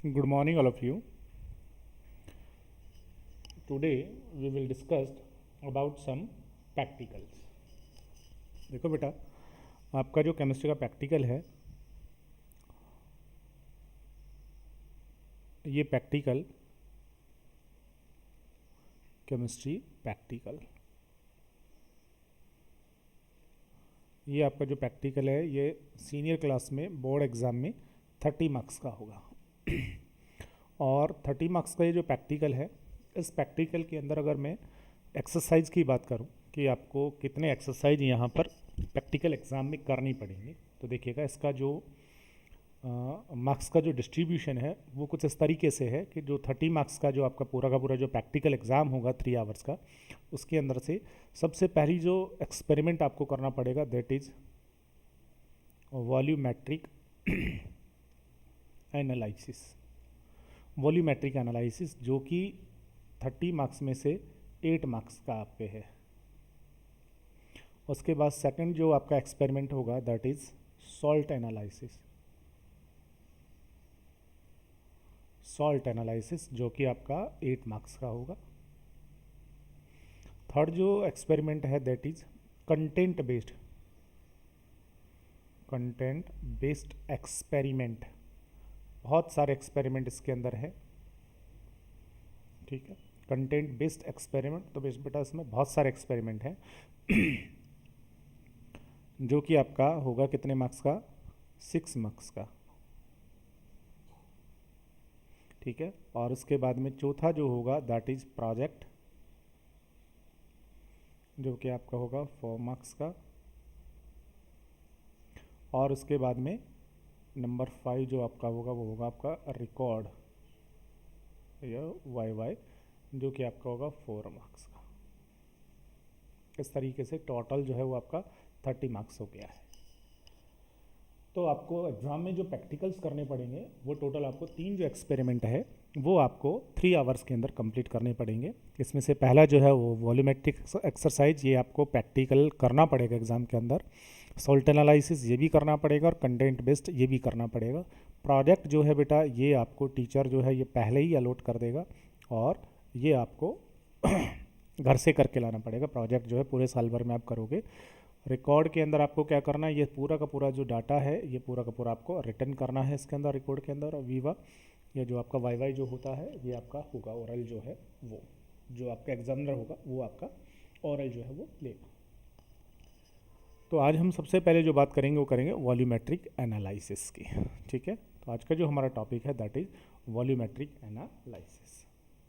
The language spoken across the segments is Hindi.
Good morning, all of you. Today we will discuss about some practicals. देखो बेटा, आपका जो केमिस्ट्री का प्रैक्टिकल है, ये प्रैक्टिकल केमिस्ट्री प्रैक्टिकल, ये आपका जो प्रैक्टिकल है ये सीनियर क्लास में बोर्ड एग्ज़ाम में 30 मार्क्स का होगा। और 30 मार्क्स का ये जो प्रैक्टिकल है, इस प्रैक्टिकल के अंदर अगर मैं एक्सरसाइज की बात करूं कि आपको कितने एक्सरसाइज यहाँ पर प्रैक्टिकल एग्ज़ाम में करनी पड़ेंगे, तो देखिएगा इसका जो मार्क्स का जो डिस्ट्रीब्यूशन है वो कुछ इस तरीके से है कि जो 30 मार्क्स का जो आपका पूरा का पूरा जो प्रैक्टिकल एग्ज़ाम होगा 3 आवर्स का, उसके अंदर से सबसे पहली जो एक्सपेरिमेंट आपको करना पड़ेगा that is volumetric analysis. Volumetric analysis जो कि 30 मार्क्स में से 8 मार्क्स का आपके है। उसके बाद सेकंड जो आपका एक्सपेरिमेंट होगा that is salt analysis. Salt analysis जो कि आपका 8 मार्क्स का होगा। थर्ड जो एक्सपेरिमेंट है that is content based experiment. बहुत सारे एक्सपेरिमेंट इसके अंदर है, ठीक है। कंटेंट बेस्ड एक्सपेरिमेंट, तो बेटा इसमें बहुत सारे एक्सपेरिमेंट हैं जो कि आपका होगा कितने मार्क्स का, 6 मार्क्स का, ठीक है। और उसके बाद में चौथा जो होगा दैट इज प्रोजेक्ट जो कि आपका होगा 4 मार्क्स का। और उसके बाद में नंबर 5 जो आपका होगा वो होगा आपका रिकॉर्ड या वाई जो कि आपका होगा 4 मार्क्स का। इस तरीके से टोटल जो है वो आपका 30 मार्क्स हो गया है। तो आपको एग्ज़ाम में जो प्रैक्टिकल्स करने पड़ेंगे वो टोटल आपको 3 जो एक्सपेरिमेंट है वो आपको 3 आवर्स के अंदर कंप्लीट करने पड़ेंगे। इसमें से पहला जो है वो वॉल्यूमेट्रिक एक्सरसाइज, ये आपको प्रैक्टिकल करना पड़ेगा एग्ज़ाम के अंदर। सॉल्ट एनालिसिस ये भी करना पड़ेगा और कंटेंट बेस्ड ये भी करना पड़ेगा। प्रोजेक्ट जो है बेटा ये आपको टीचर जो है ये पहले ही अलॉट कर देगा और ये आपको घर से करके लाना पड़ेगा। प्रोजेक्ट जो है पूरे साल भर में आप करोगे। रिकॉर्ड के अंदर आपको क्या करना है, ये पूरा का पूरा जो डाटा है ये पूरा का पूरा आपको रिटर्न करना है इसके अंदर रिकॉर्ड के अंदर। और वीवा या जो आपका वाई वाई जो होता है ये आपका होगा ओरल जो है वो, जो आपका एग्जामिनर होगा वो आपका ओरल जो है वो लेगा। तो आज हम सबसे पहले जो बात करेंगे वो करेंगे वॉल्यूमेट्रिक एनालिसिस की, ठीक है। तो आज का जो हमारा टॉपिक है दैट इज वॉल्यूमेट्रिक एनालिसिस।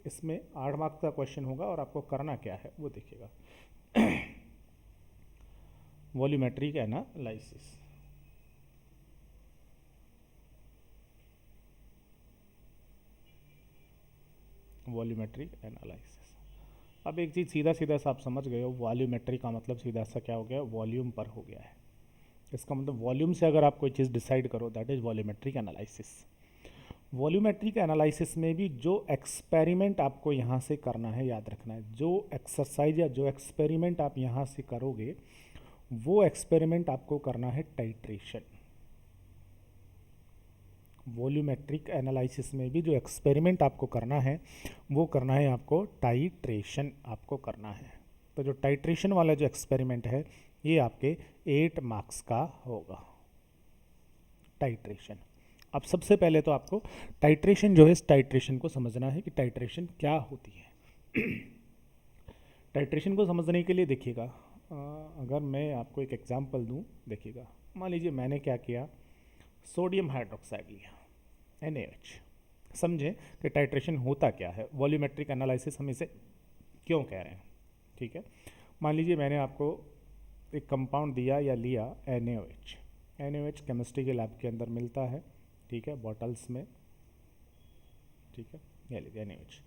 इसमें 8 मार्क्स का क्वेश्चन होगा और आपको करना क्या है वो देखिएगा। Volumetric analysis, volumetric analysis. अब एक चीज़ सीधा सीधा सा आप समझ गए हो, वॉल्यूमेट्रिक का मतलब सीधा सा क्या हो गया, वॉल्यूम पर हो गया है। इसका मतलब वॉल्यूम से अगर आप कोई चीज़ डिसाइड करो that is volumetric analysis. Volumetric analysis में भी जो एक्सपेरिमेंट आपको यहाँ से करना है, याद रखना है, जो एक्सरसाइज या जो एक्सपेरिमेंट आप यहाँ से करोगे वो एक्सपेरिमेंट आपको करना है टाइट्रेशन। वॉल्यूमेट्रिक एनालिसिस में भी जो एक्सपेरिमेंट आपको करना है वो करना है आपको टाइट्रेशन आपको करना है। तो जो टाइट्रेशन वाला जो एक्सपेरिमेंट है ये आपके 8 मार्क्स का होगा, टाइट्रेशन। अब सबसे पहले तो आपको टाइट्रेशन जो है इस टाइट्रेशन को समझना है कि टाइट्रेशन क्या होती है। टाइट्रेशन को समझने के लिए देखिएगा, अगर मैं आपको एक एग्जांपल दूं, देखिएगा मान लीजिए मैंने क्या किया, सोडियम हाइड्रोक्साइड लिया NaOH। समझें कि टाइट्रेशन होता क्या है, वॉल्यूमेट्रिक एनालिसिस हम इसे क्यों कह रहे हैं, ठीक है। मान लीजिए मैंने आपको एक कंपाउंड दिया या लिया NaOH। NaOH केमिस्ट्री के लैब के अंदर मिलता है, ठीक है, बॉटल्स में, ठीक है। ये लीजिए NaOH।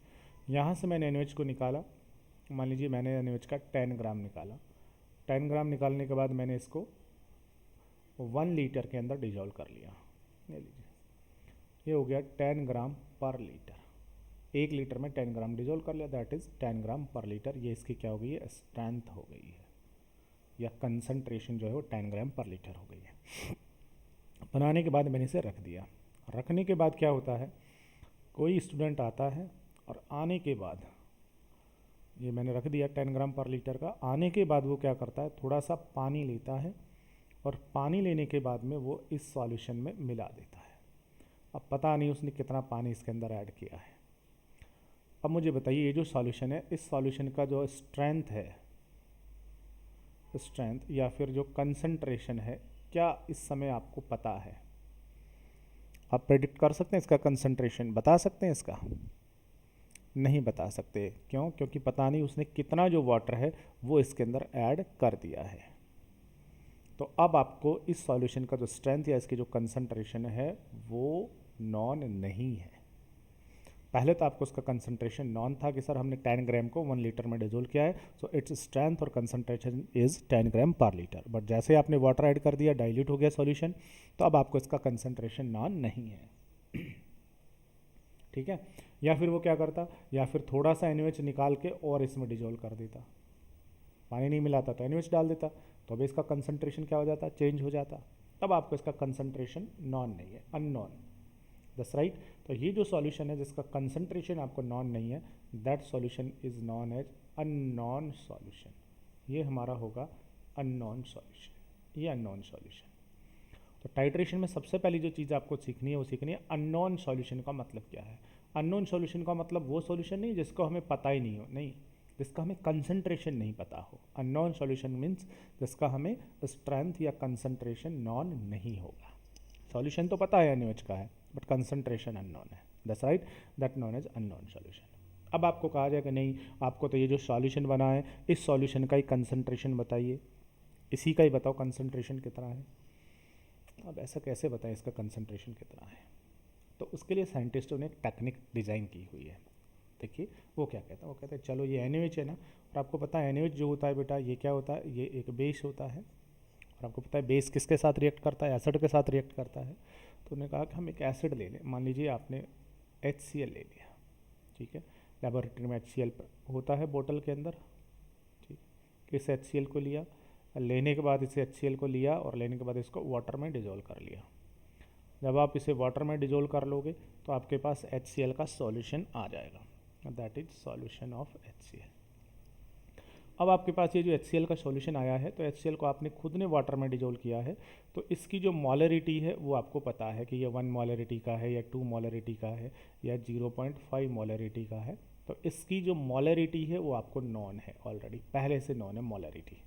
यहाँ से मैंने NaOH को निकाला, मान लीजिए मैंने NaOH का 10 ग्राम निकाला। 10 ग्राम निकालने के बाद मैंने इसको 1 लीटर के अंदर डिजोल्व कर लिया। ये लीजिए ये हो गया 10 ग्राम पर लीटर। 1 लीटर में 10 ग्राम डिजोल्व कर लिया, that is 10 gram per litre. ये इसकी क्या हो गई है, स्ट्रेंथ हो गई है या कंसंट्रेशन जो है वो 10 ग्राम पर लीटर हो गई है। बनाने के बाद मैंने इसे रख दिया। रखने के बाद क्या होता है, कोई स्टूडेंट आता है और आने के बाद, ये मैंने रख दिया 10 ग्राम पर लीटर का, आने के बाद वो क्या करता है, थोड़ा सा पानी लेता है और पानी लेने के बाद में वो इस सॉल्यूशन में मिला देता है। अब पता नहीं उसने कितना पानी इसके अंदर ऐड किया है। अब मुझे बताइए, ये जो सॉल्यूशन है, इस सॉल्यूशन का जो स्ट्रेंथ है, स्ट्रेंथ या फिर जो कंसंट्रेशन है, क्या इस समय आपको पता है? आप प्रेडिक्ट कर सकते हैं इसका कंसंट्रेशन, बता सकते हैं इसका? नहीं बता सकते। क्यों? क्योंकि पता नहीं उसने कितना जो वाटर है वो इसके अंदर ऐड कर दिया है। तो अब आपको इस सॉल्यूशन का जो स्ट्रेंथ या इसकी जो कंसंट्रेशन है वो नॉन नहीं है। पहले तो आपको उसका कंसंट्रेशन नॉन था कि सर हमने 10 ग्राम को 1 लीटर में डिजोल्व किया है, सो इट्स स्ट्रेंथ और concentration is 10 gram per litre. But जैसे आपने वाटर ऐड कर दिया, डाइल्यूट हो गया सॉल्यूशन, तो अब आपको इसका कंसंट्रेशन नॉन नहीं है। ठीक है। या फिर वो क्या करता, या फिर थोड़ा सा NaOH निकाल के और इसमें डिजोल्व कर देता, पानी नहीं मिलाता तो NaOH डाल देता, तो अब इसका कंसंट्रेशन क्या हो जाता, चेंज हो जाता। तब आपको इसका कंसंट्रेशन नॉन नहीं है, अननोन। That's right. तो ये जो सॉल्यूशन है जिसका कंसंट्रेशन आपको नॉन नहीं है, that solution is known as unknown solution. ये हमारा होगा अननोन सॉल्यूशन, ये अननोन सॉल्यूशन। तो टाइट्रेशन में सबसे पहली जो चीज़ आपको सीखनी है वो सीखनी है अननोन सॉल्यूशन का मतलब क्या है। अननोन सॉल्यूशन का मतलब वो सॉल्यूशन नहीं जिसको हमें पता ही नहीं हो, नहीं, जिसका हमें कंसंट्रेशन नहीं पता हो। अननोन सॉल्यूशन मीन्स जिसका हमें स्ट्रेंथ या कंसंट्रेशन नॉन नहीं होगा। सॉल्यूशन तो पता है NaOH का है, बट कंसंट्रेशन अननोन है। That's right, that known as unknown solution. अब आपको कहा जाए कि नहीं, आपको तो ये जो सॉल्यूशन बना है इस सॉल्यूशन का ही कंसंट्रेशन बताइए, इसी का ही बताओ कंसंट्रेशन कितना है। अब ऐसा कैसे बताएं इसका कंसंट्रेशन कितना है? तो उसके लिए साइंटिस्टों ने एक टेक्निक डिज़ाइन की हुई है। देखिए वो क्या कहता है, वो कहते हैं चलो ये NaOH है ना, और आपको पता है NaOH जो होता है बेटा, ये क्या होता है, ये एक बेस होता है। और आपको पता है बेस किसके साथ रिएक्ट करता है, एसिड के साथ रिएक्ट करता है। तो उन्होंने कहा कि हम एक एसिड ले लें, मान लीजिए आपने HCl ले लिया, ठीक है, लेबोरेटरी में HCl होता है बोतल के अंदर, ठीक। इस HCl को लिया, लेने के बाद इसे HCl को लिया और लेने के बाद इसको वाटर में डिजोल्व कर लिया। जब आप इसे वाटर में डिजोल्व कर लोगे तो आपके पास HCl का सॉल्यूशन आ जाएगा, that is solution of HCl। अब आपके पास ये जो HCl का सॉल्यूशन आया है, तो HCl को आपने खुद ने वाटर में डिजोल्व किया है, तो इसकी जो मोलरिटी है वो आपको पता है कि ये 1 मोलरिटी का है या 2 मोलरिटी का है या 0.5 मोलरिटी का है। तो इसकी जो मोलरिटी है वो आपको नॉन है, ऑलरेडी पहले से नॉन है मोलरिटी।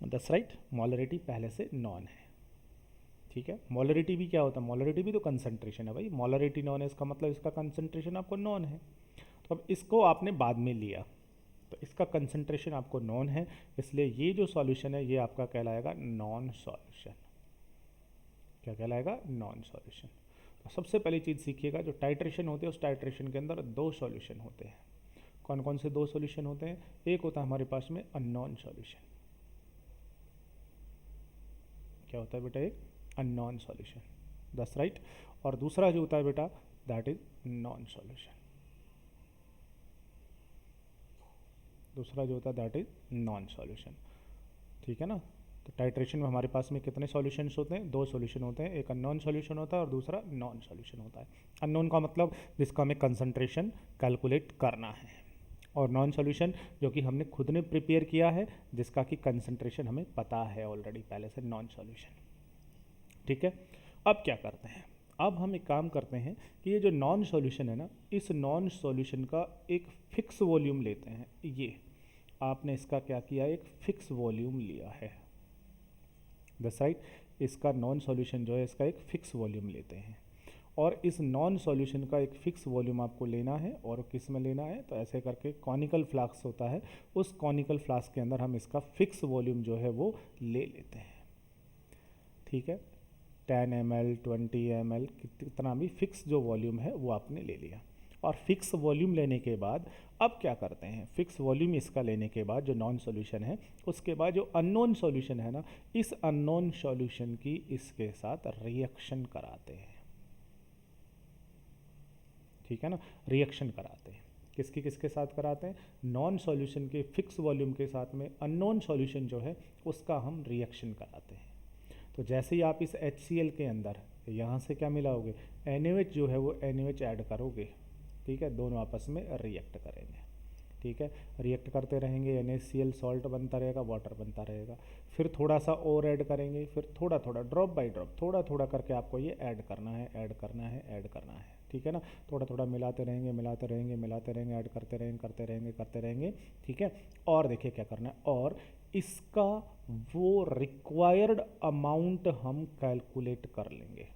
दैट्स राइट, मोलरिटी पहले से नॉन है, ठीक है। मोलरिटी भी क्या होता है, मोलरिटी भी तो कंसंट्रेशन है भाई। मोलरिटी नॉन है, इसका मतलब इसका कंसंट्रेशन आपको नॉन है। तो अब इसको आपने बाद में लिया, तो इसका कंसंट्रेशन आपको नॉन है, इसलिए ये जो सॉल्यूशन है ये आपका कहलाएगा नॉन सॉल्यूशन। क्या कहलाएगा, नॉन सॉल्यूशन। तो सबसे पहली चीज़ सीखिएगा, जो टाइट्रेशन होते हैं उस टाइट्रेशन के अंदर 2 सॉल्यूशन होते हैं। कौन कौन से 2 सॉल्यूशन होते हैं? एक होता है हमारे पास में अननोन सॉल्यूशन। क्या होता है बेटा, एक अननोन सॉल्यूशन, दैट्स राइट। और दूसरा जो होता है बेटा, दैट इज नॉन सॉल्यूशन। दूसरा जो होता है दैट इज नॉन सॉल्यूशन, ठीक है ना। तो टाइट्रेशन में हमारे पास में कितने सॉल्यूशंस होते हैं? 2 सॉल्यूशन होते हैं, एक अननोन सॉल्यूशन होता है और दूसरा नॉन सॉल्यूशन होता है। अननोन का मतलब जिसका हमें कंसंट्रेशन कैलकुलेट करना है, और नॉन सॉल्यूशन जो कि हमने खुद ने प्रिपेयर किया है, जिसका कि कंसंट्रेशन हमें पता है ऑलरेडी पहले से, नॉन सॉल्यूशन, ठीक है। अब क्या करते हैं, अब हम एक काम करते हैं कि ये जो नॉन सॉल्यूशन है ना, इस नॉन सॉल्यूशन का एक फिक्स वॉल्यूम लेते हैं। ये आपने इसका क्या किया, एक फिक्स वॉल्यूम लिया है, दैट्स राइट। इसका नॉन सॉल्यूशन जो है इसका एक फिक्स वॉल्यूम लेते हैं, और इस नॉन सॉल्यूशन का एक फिक्स वॉल्यूम आपको लेना है। और किस में लेना है, तो ऐसे करके कॉनिकल फ्लास्क होता है, उस कॉनिकल फ्लास्क के अंदर हम इसका फिक्स वॉल्यूम जो है वो ले लेते हैं, ठीक है। 10 ml 20 ml कितना भी फिक्स जो वॉल्यूम है वो आपने ले लिया। और फिक्स वॉल्यूम लेने के बाद अब क्या करते हैं, फिक्स वॉल्यूम इसका लेने के बाद जो नॉन सॉल्यूशन है, उसके बाद जो अननोन सॉल्यूशन है ना, इस अननोन सॉल्यूशन की इसके साथ रिएक्शन कराते हैं, ठीक है ना। रिएक्शन कराते हैं, किसकी किसके साथ कराते हैं, नॉन सॉल्यूशन के फिक्स वॉल्यूम के साथ में अननोन सॉल्यूशन जो है उसका हम रिएक्शन कराते हैं। तो जैसे ही आप इस HCl के अंदर, यहाँ से क्या मिलाओगे, NaOH जो है वो NaOH ऐड करोगे, ठीक है, दोनों आपस में रिएक्ट करेंगे, ठीक है, रिएक्ट करते रहेंगे, NaCl सॉल्ट बनता रहेगा, वाटर बनता रहेगा, फिर थोड़ा सा और ऐड करेंगे, फिर थोड़ा थोड़ा ड्रॉप बाय ड्रॉप थोड़ा थोड़ा करके आपको ये ऐड करना है, ऐड करना है, ऐड करना है, ठीक है ना, थोड़ा थोड़ा मिलाते रहेंगे, मिलाते रहेंगे, मिलाते रहेंगे, ऐड करते रहेंगे, करते रहेंगे, करते रहेंगे, ठीक है। और देखिए क्या करना है, और इसका वो रिक्वायर्ड अमाउंट हम कैलकुलेट कर लेंगे।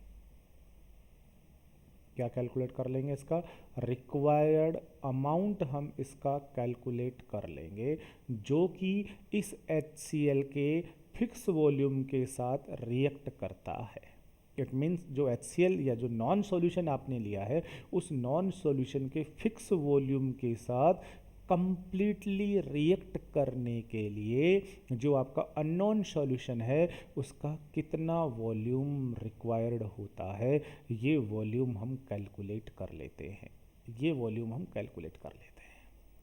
क्या कैलकुलेट कर लेंगे, इसका रिक्वायर्ड अमाउंट हम इसका कैलकुलेट कर लेंगे, जो कि इस HCl के फिक्स वॉल्यूम के साथ रिएक्ट करता है। इट मीन्स जो HCl या जो नॉन सॉल्यूशन आपने लिया है, उस नॉन सॉल्यूशन के फिक्स वॉल्यूम के साथ कंप्लीटली रिएक्ट करने के लिए जो आपका अननोन सॉल्यूशन है उसका कितना वॉल्यूम रिक्वायर्ड होता है, ये वॉल्यूम हम कैलकुलेट कर लेते हैं, ये वॉल्यूम हम कैलकुलेट कर लेते हैं।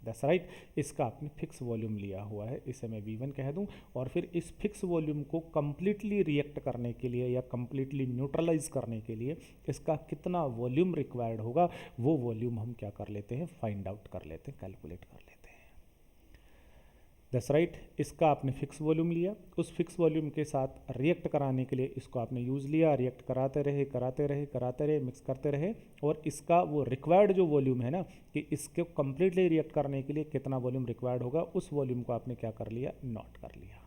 दैट्स राइट, इसका आपने फिक्स वॉल्यूम लिया हुआ है, इसे मैं V1 कह दूं, और फिर इस फिक्स वॉल्यूम को कंप्लीटली रिएक्ट करने के लिए या कंप्लीटली न्यूट्रलाइज करने के लिए इसका कितना वॉल्यूम रिक्वायर्ड होगा, वो वॉल्यूम हम क्या कर लेते हैं, फाइंड आउट कर लेते हैं, कैलकुलेट कर लेते हैं। दैट्स राइट, इसका आपने फिक्स वॉल्यूम लिया, उस फिक्स वॉल्यूम के साथ रिएक्ट कराने के लिए इसको आपने यूज़ लिया, रिएक्ट कराते रहे, कराते रहे, कराते रहे, मिक्स करते रहे, और इसका वो रिक्वायर्ड जो वॉल्यूम है ना, कि इसके कंप्लीटली रिएक्ट करने के लिए कितना वॉल्यूम रिक्वायर्ड होगा, उस वॉल्यूम को आपने क्या कर लिया, नोट कर लिया।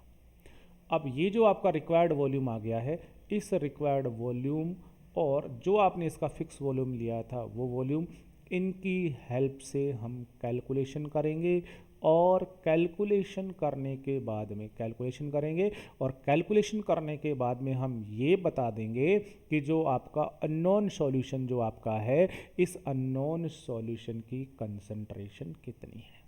अब ये जो आपका रिक्वायर्ड वॉल्यूम आ गया है, इस रिक्वायर्ड वॉल्यूम और जो आपने इसका फिक्स वॉल्यूम लिया था वो वॉल्यूम, इनकी हेल्प से हम कैलकुलेशन करेंगे, और कैलकुलेशन करने के बाद में कैलकुलेशन करेंगे, और कैलकुलेशन करने के बाद में हम ये बता देंगे कि जो आपका अननोन सॉल्यूशन जो आपका है, इस अननोन सॉल्यूशन की कंसंट्रेशन कितनी है।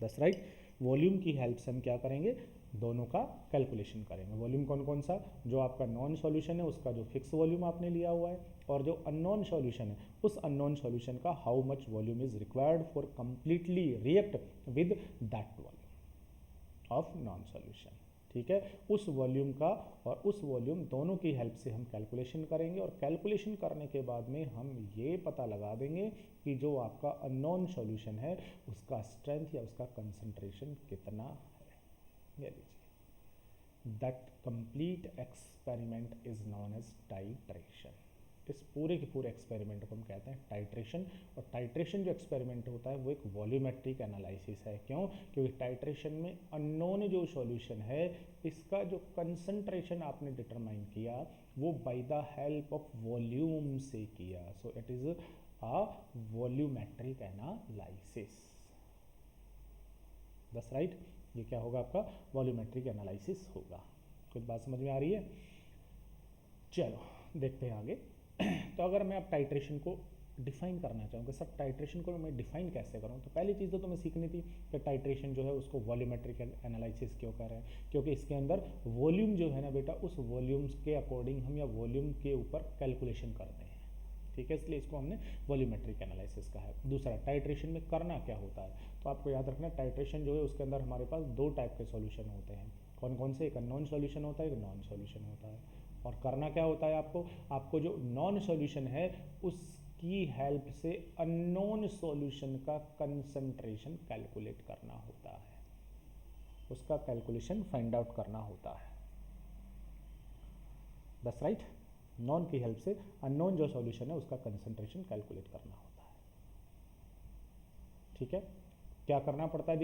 दैट्स राइट, वॉल्यूम की हेल्प से हम क्या करेंगे, दोनों का कैलकुलेशन करेंगे। वॉल्यूम कौन कौन सा, जो आपका नॉन सॉल्यूशन है उसका जो फिक्स वॉल्यूम आपने लिया हुआ है, और जो अननोन सॉल्यूशन है उस अननोन सॉल्यूशन का how much volume is required for completely react with that volume of non solution, ठीक है। उस वॉल्यूम का और उस वॉल्यूम दोनों की हेल्प से हम कैलकुलेशन करेंगे, और कैलकुलेशन करने के बाद में हम ये पता लगा देंगे कि जो आपका अननोन सॉल्यूशन है उसका स्ट्रेंथ या उसका कंसंट्रेशन कितना है। ये लीजिए, that complete experiment is known as titration. इस पूरे के पूरे एक्सपेरिमेंट को हम कहते हैं टाइट्रेशन, और टाइट्रेशन जो एक्सपेरिमेंट होता है वो एक वॉल्यूमेट्रिक एनालिसिस है। क्यों, क्योंकि टाइट्रेशन में अननोन जो सॉल्यूशन है इसका जो कंसंट्रेशन आपने डिटरमाइन किया वो by the help of volume से किया, so it is a volumetric analysis. That's right, ये क्या होगा, आपका वॉल्यूमेट्रिक एनालिसिस होगा। कुछ बात समझ में आ रही है, चलो देखते हैं आगे। तो अगर मैं अब टाइट्रेशन को डिफाइन करना चाहूँगा, सर टाइट्रेशन को मैं डिफाइन कैसे करूँ, तो पहली चीज़ तो तुम्हें सीखनी थी कि टाइट्रेशन जो है उसको वॉल्यूमेट्रिक एनालिसिस क्यों कर रहे हैं, क्योंकि इसके अंदर वॉल्यूम जो है ना बेटा, उस वॉल्यूम्स के अकॉर्डिंग हम या वॉल्यूम के ऊपर कैलकुलेशन करते हैं, ठीक है, इसलिए इसको हमने वॉल्यूमेट्रिक एनालिसिस कहा है। दूसरा, टाइट्रेशन में करना क्या होता है, तो आपको याद रखना टाइट्रेशन जो है उसके अंदर हमारे पास दो टाइप के सॉल्यूशन होते हैं। कौन कौन से, एक नॉन सॉल्यूशन होता है, एक नॉन सॉल्यूशन होता है। और करना क्या होता है आपको जो नॉन सॉल्यूशन है उसकी हेल्प से अननोन सॉल्यूशन का कंसंट्रेशन कैलकुलेट करना होता है, उसका कैलकुलेशन फाइंड आउट करना होता है। दैट्स राइट, नॉन की हेल्प से अननोन जो सॉल्यूशन है उसका कंसंट्रेशन कैलकुलेट करना होता है, ठीक है। क्या करना पड़ता है,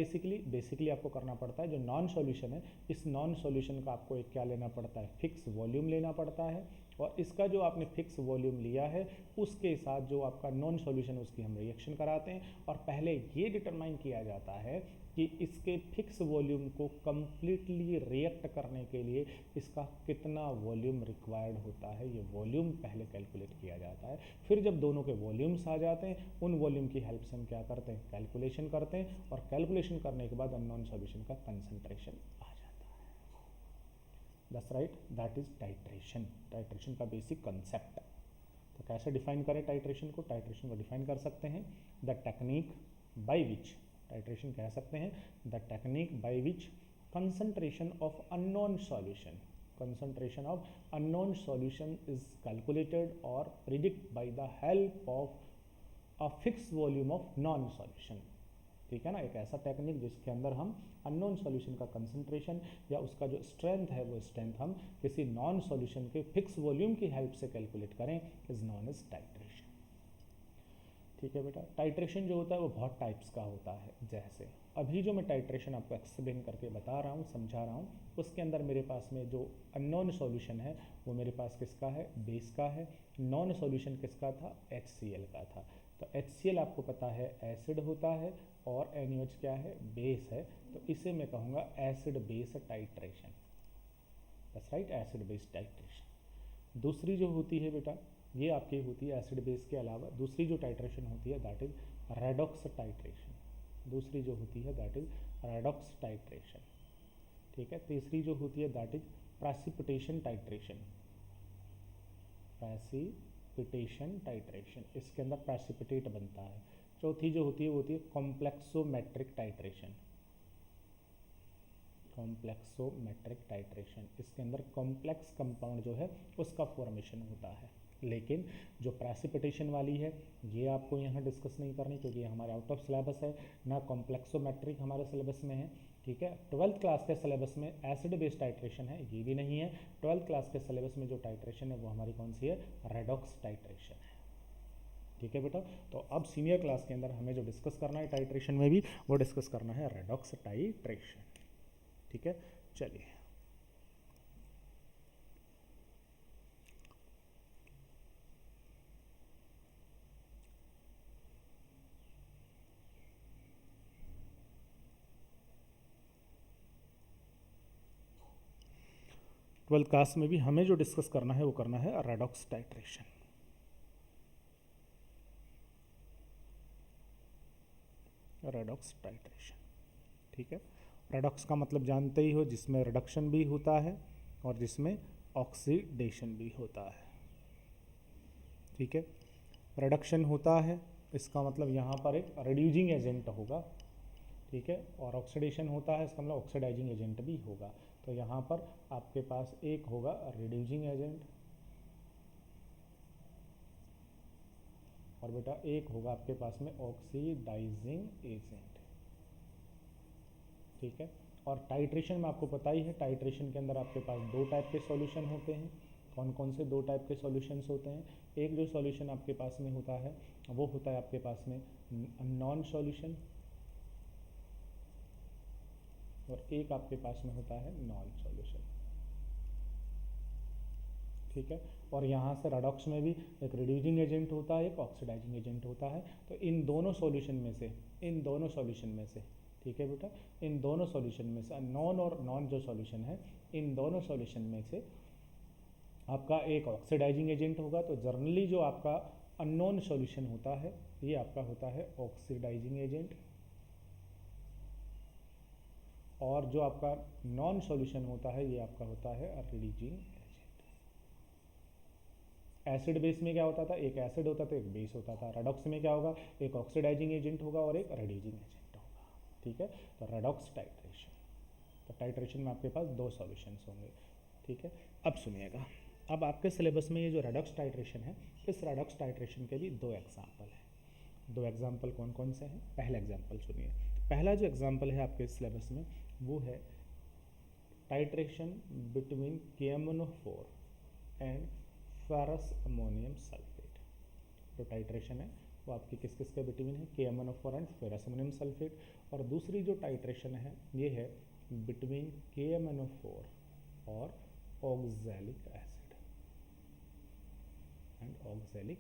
बेसिकली आपको करना पड़ता है जो नॉन सॉल्यूशन है, इस नॉन सॉल्यूशन का आपको एक क्या लेना पड़ता है, फिक्स वॉल्यूम लेना पड़ता है, और इसका जो आपने फिक्स वॉल्यूम लिया है उसके साथ जो आपका नॉन सॉल्यूशन उसकी हम रिएक्शन कराते हैं, और पहले ये डिटरमाइन किया जाता है कि इसके फिक्स वॉल्यूम को कंप्लीटली रिएक्ट करने के लिए इसका कितना वॉल्यूम रिक्वायर्ड होता है, ये वॉल्यूम पहले कैलकुलेट किया जाता है। फिर जब दोनों के वॉल्यूम्स आ जाते हैं, उन वॉल्यूम की हेल्प से हम क्या करते हैं, कैलकुलेशन करते हैं, और कैलकुलेशन करने के बाद अननोन सॉल्यूशन का कंसंट्रेशन आ जाता है। That's right, that is titration, titration का बेसिक कंसेप्ट। तो कैसे डिफाइन करें टाइट्रेशन को, टाइट्रेशन को डिफाइन कर सकते हैं, the technique by which, titration कह सकते हैं the technique by which concentration of unknown solution concentration of unknown solution is calculated or predict by the help of a fixed volume of non solution। ठीक है ना, एक ऐसा टेक्निक जिसके अंदर हम अननोन सॉल्यूशन का कंसंट्रेशन या उसका जो स्ट्रेंथ है वो स्ट्रेंथ हम किसी नॉन सॉल्यूशन के फिक्स वॉल्यूम की हेल्प से कैलकुलेट करें, इज नॉन एज टाइट्रेशन। ठीक है बेटा, टाइट्रेशन जो होता है वो बहुत टाइप्स का होता है। जैसे अभी जो मैं टाइट्रेशन आपको एक्सप्लेन करके बता रहा हूँ, समझा रहा हूँ, उसके अंदर मेरे पास में जो अननोन सॉल्यूशन है वो मेरे पास किसका है, बेस का है। नॉन सॉल्यूशन किसका था, HCl का था। तो HCl आपको पता है एसिड होता है और NaOH क्या है, बेस है। तो इसे मैं कहूँगा acid base titration. That's right, acid base titration. दूसरी जो होती है बेटा, ये आपकी होती है एसिड बेस के अलावा दूसरी जो टाइट्रेशन होती है दैट इज रेडॉक्स टाइट्रेशन। दूसरी जो होती है दैट इज रेडॉक्स टाइट्रेशन। ठीक है, तीसरी जो होती है that is precipitation titration. Precipitation titration, इसके अंदर प्रेसिपिटेट बनता है। चौथी जो होती है वो होती है कॉम्प्लेक्सोमेट्रिक टाइट्रेशन। कॉम्प्लेक्सोमेट्रिक टाइट्रेशन, इसके अंदर कॉम्प्लेक्स कंपाउंड जो है उसका फॉर्मेशन होता है। लेकिन जो प्रेसिपिटेशन वाली है ये आपको यहाँ डिस्कस नहीं करनी, क्योंकि ये हमारे आउट ऑफ सिलेबस है ना। कॉम्प्लेक्सोमेट्रिक हमारे सिलेबस में है। ठीक है, 12th क्लास के सिलेबस में एसिड बेस्ड टाइट्रेशन है, ये भी नहीं है। 12th क्लास के सिलेबस में जो टाइट्रेशन है वो हमारी कौन सी है, रेडॉक्स टाइट्रेशन है। ठीक है बेटा, तो अब सीनियर क्लास के अंदर हमें जो डिस्कस करना है टाइट्रेशन में भी, वो डिस्कस करना है रेडॉक्स टाइट्रेशन। ठीक है, चलिए। ट्वेल्थ क्लास में भी हमें जो डिस्कस करना है वो करना है रेडॉक्स टाइट्रेशन। रेडॉक्स टाइट्रेशन, ठीक है। रेडॉक्स का मतलब जानते ही हो, जिसमें रिडक्शन भी होता है और जिसमें ऑक्सीडेशन भी होता है। ठीक है, रिडक्शन होता है इसका मतलब यहाँ पर एक रिड्यूसिंग एजेंट होगा। ठीक है, और ऑक्सीडेशन होता है इसका मतलब ऑक्सीडाइजिंग एजेंट भी होगा। तो यहाँ पर आपके पास एक होगा रिड्यूसिंग एजेंट और बेटा एक होगा आपके पास में ऑक्सीडाइजिंग एजेंट। ठीक है, और टाइट्रेशन में आपको पता ही है, टाइट्रेशन के अंदर आपके पास दो टाइप के सॉल्यूशन होते हैं। कौन कौन से दो टाइप के सॉल्यूशंस होते हैं? एक जो सॉल्यूशन आपके पास में होता है वो होता है आपके पास में नॉन सॉल्यूशन, और एक आपके पास में होता है नॉन सॉल्यूशन। ठीक है, और यहाँ से रेडॉक्स में भी एक रिड्यूसिंग एजेंट होता है, एक ऑक्सीडाइजिंग एजेंट होता है। तो इन दोनों सॉल्यूशन में से ठीक है बेटा, इन दोनों सॉल्यूशन में से नॉन और नॉन जो सॉल्यूशन है, इन दोनों सॉल्यूशन में से आपका एक ऑक्सीडाइजिंग एजेंट होगा। तो जनरली जो आपका अननोन सॉल्यूशन होता है ये आपका होता है ऑक्सीडाइजिंग एजेंट, और जो आपका नॉन सॉल्यूशन होता है ये आपका होता है रिड्यूसिंग एजेंट। एसिड बेस में क्या होता था, एक एसिड होता था, एक बेस होता था। रेडॉक्स में क्या होगा, एक ऑक्सीडाइजिंग एजेंट होगा और एक रिड्यूसिंग एजेंट होगा। ठीक है, तो रेडॉक्स टाइट्रेशन, तो टाइट्रेशन में आपके पास दो सॉल्यूशंस होंगे। ठीक है, अब सुनिएगा, अब आपके सिलेबस में ये जो रेडॉक्स टाइट्रेशन है, इस रेडॉक्स टाइट्रेशन के भी दो एग्जाम्पल हैं। दो एग्जाम्पल कौन कौन से हैं? पहला एग्जाम्पल सुनिए। पहला जो एग्जाम्पल है आपके सिलेबस में वो है titration between KMnO4 and ferrous ammonium sulphate. जो टाइट्रेशन है वो आपकी किस किस के बिटवीन है, KMnO4 and ferrous ammonium sulphate. और दूसरी जो टाइट्रेशन है ये है बिटवीन KMnO4 और ऑक्सैलिक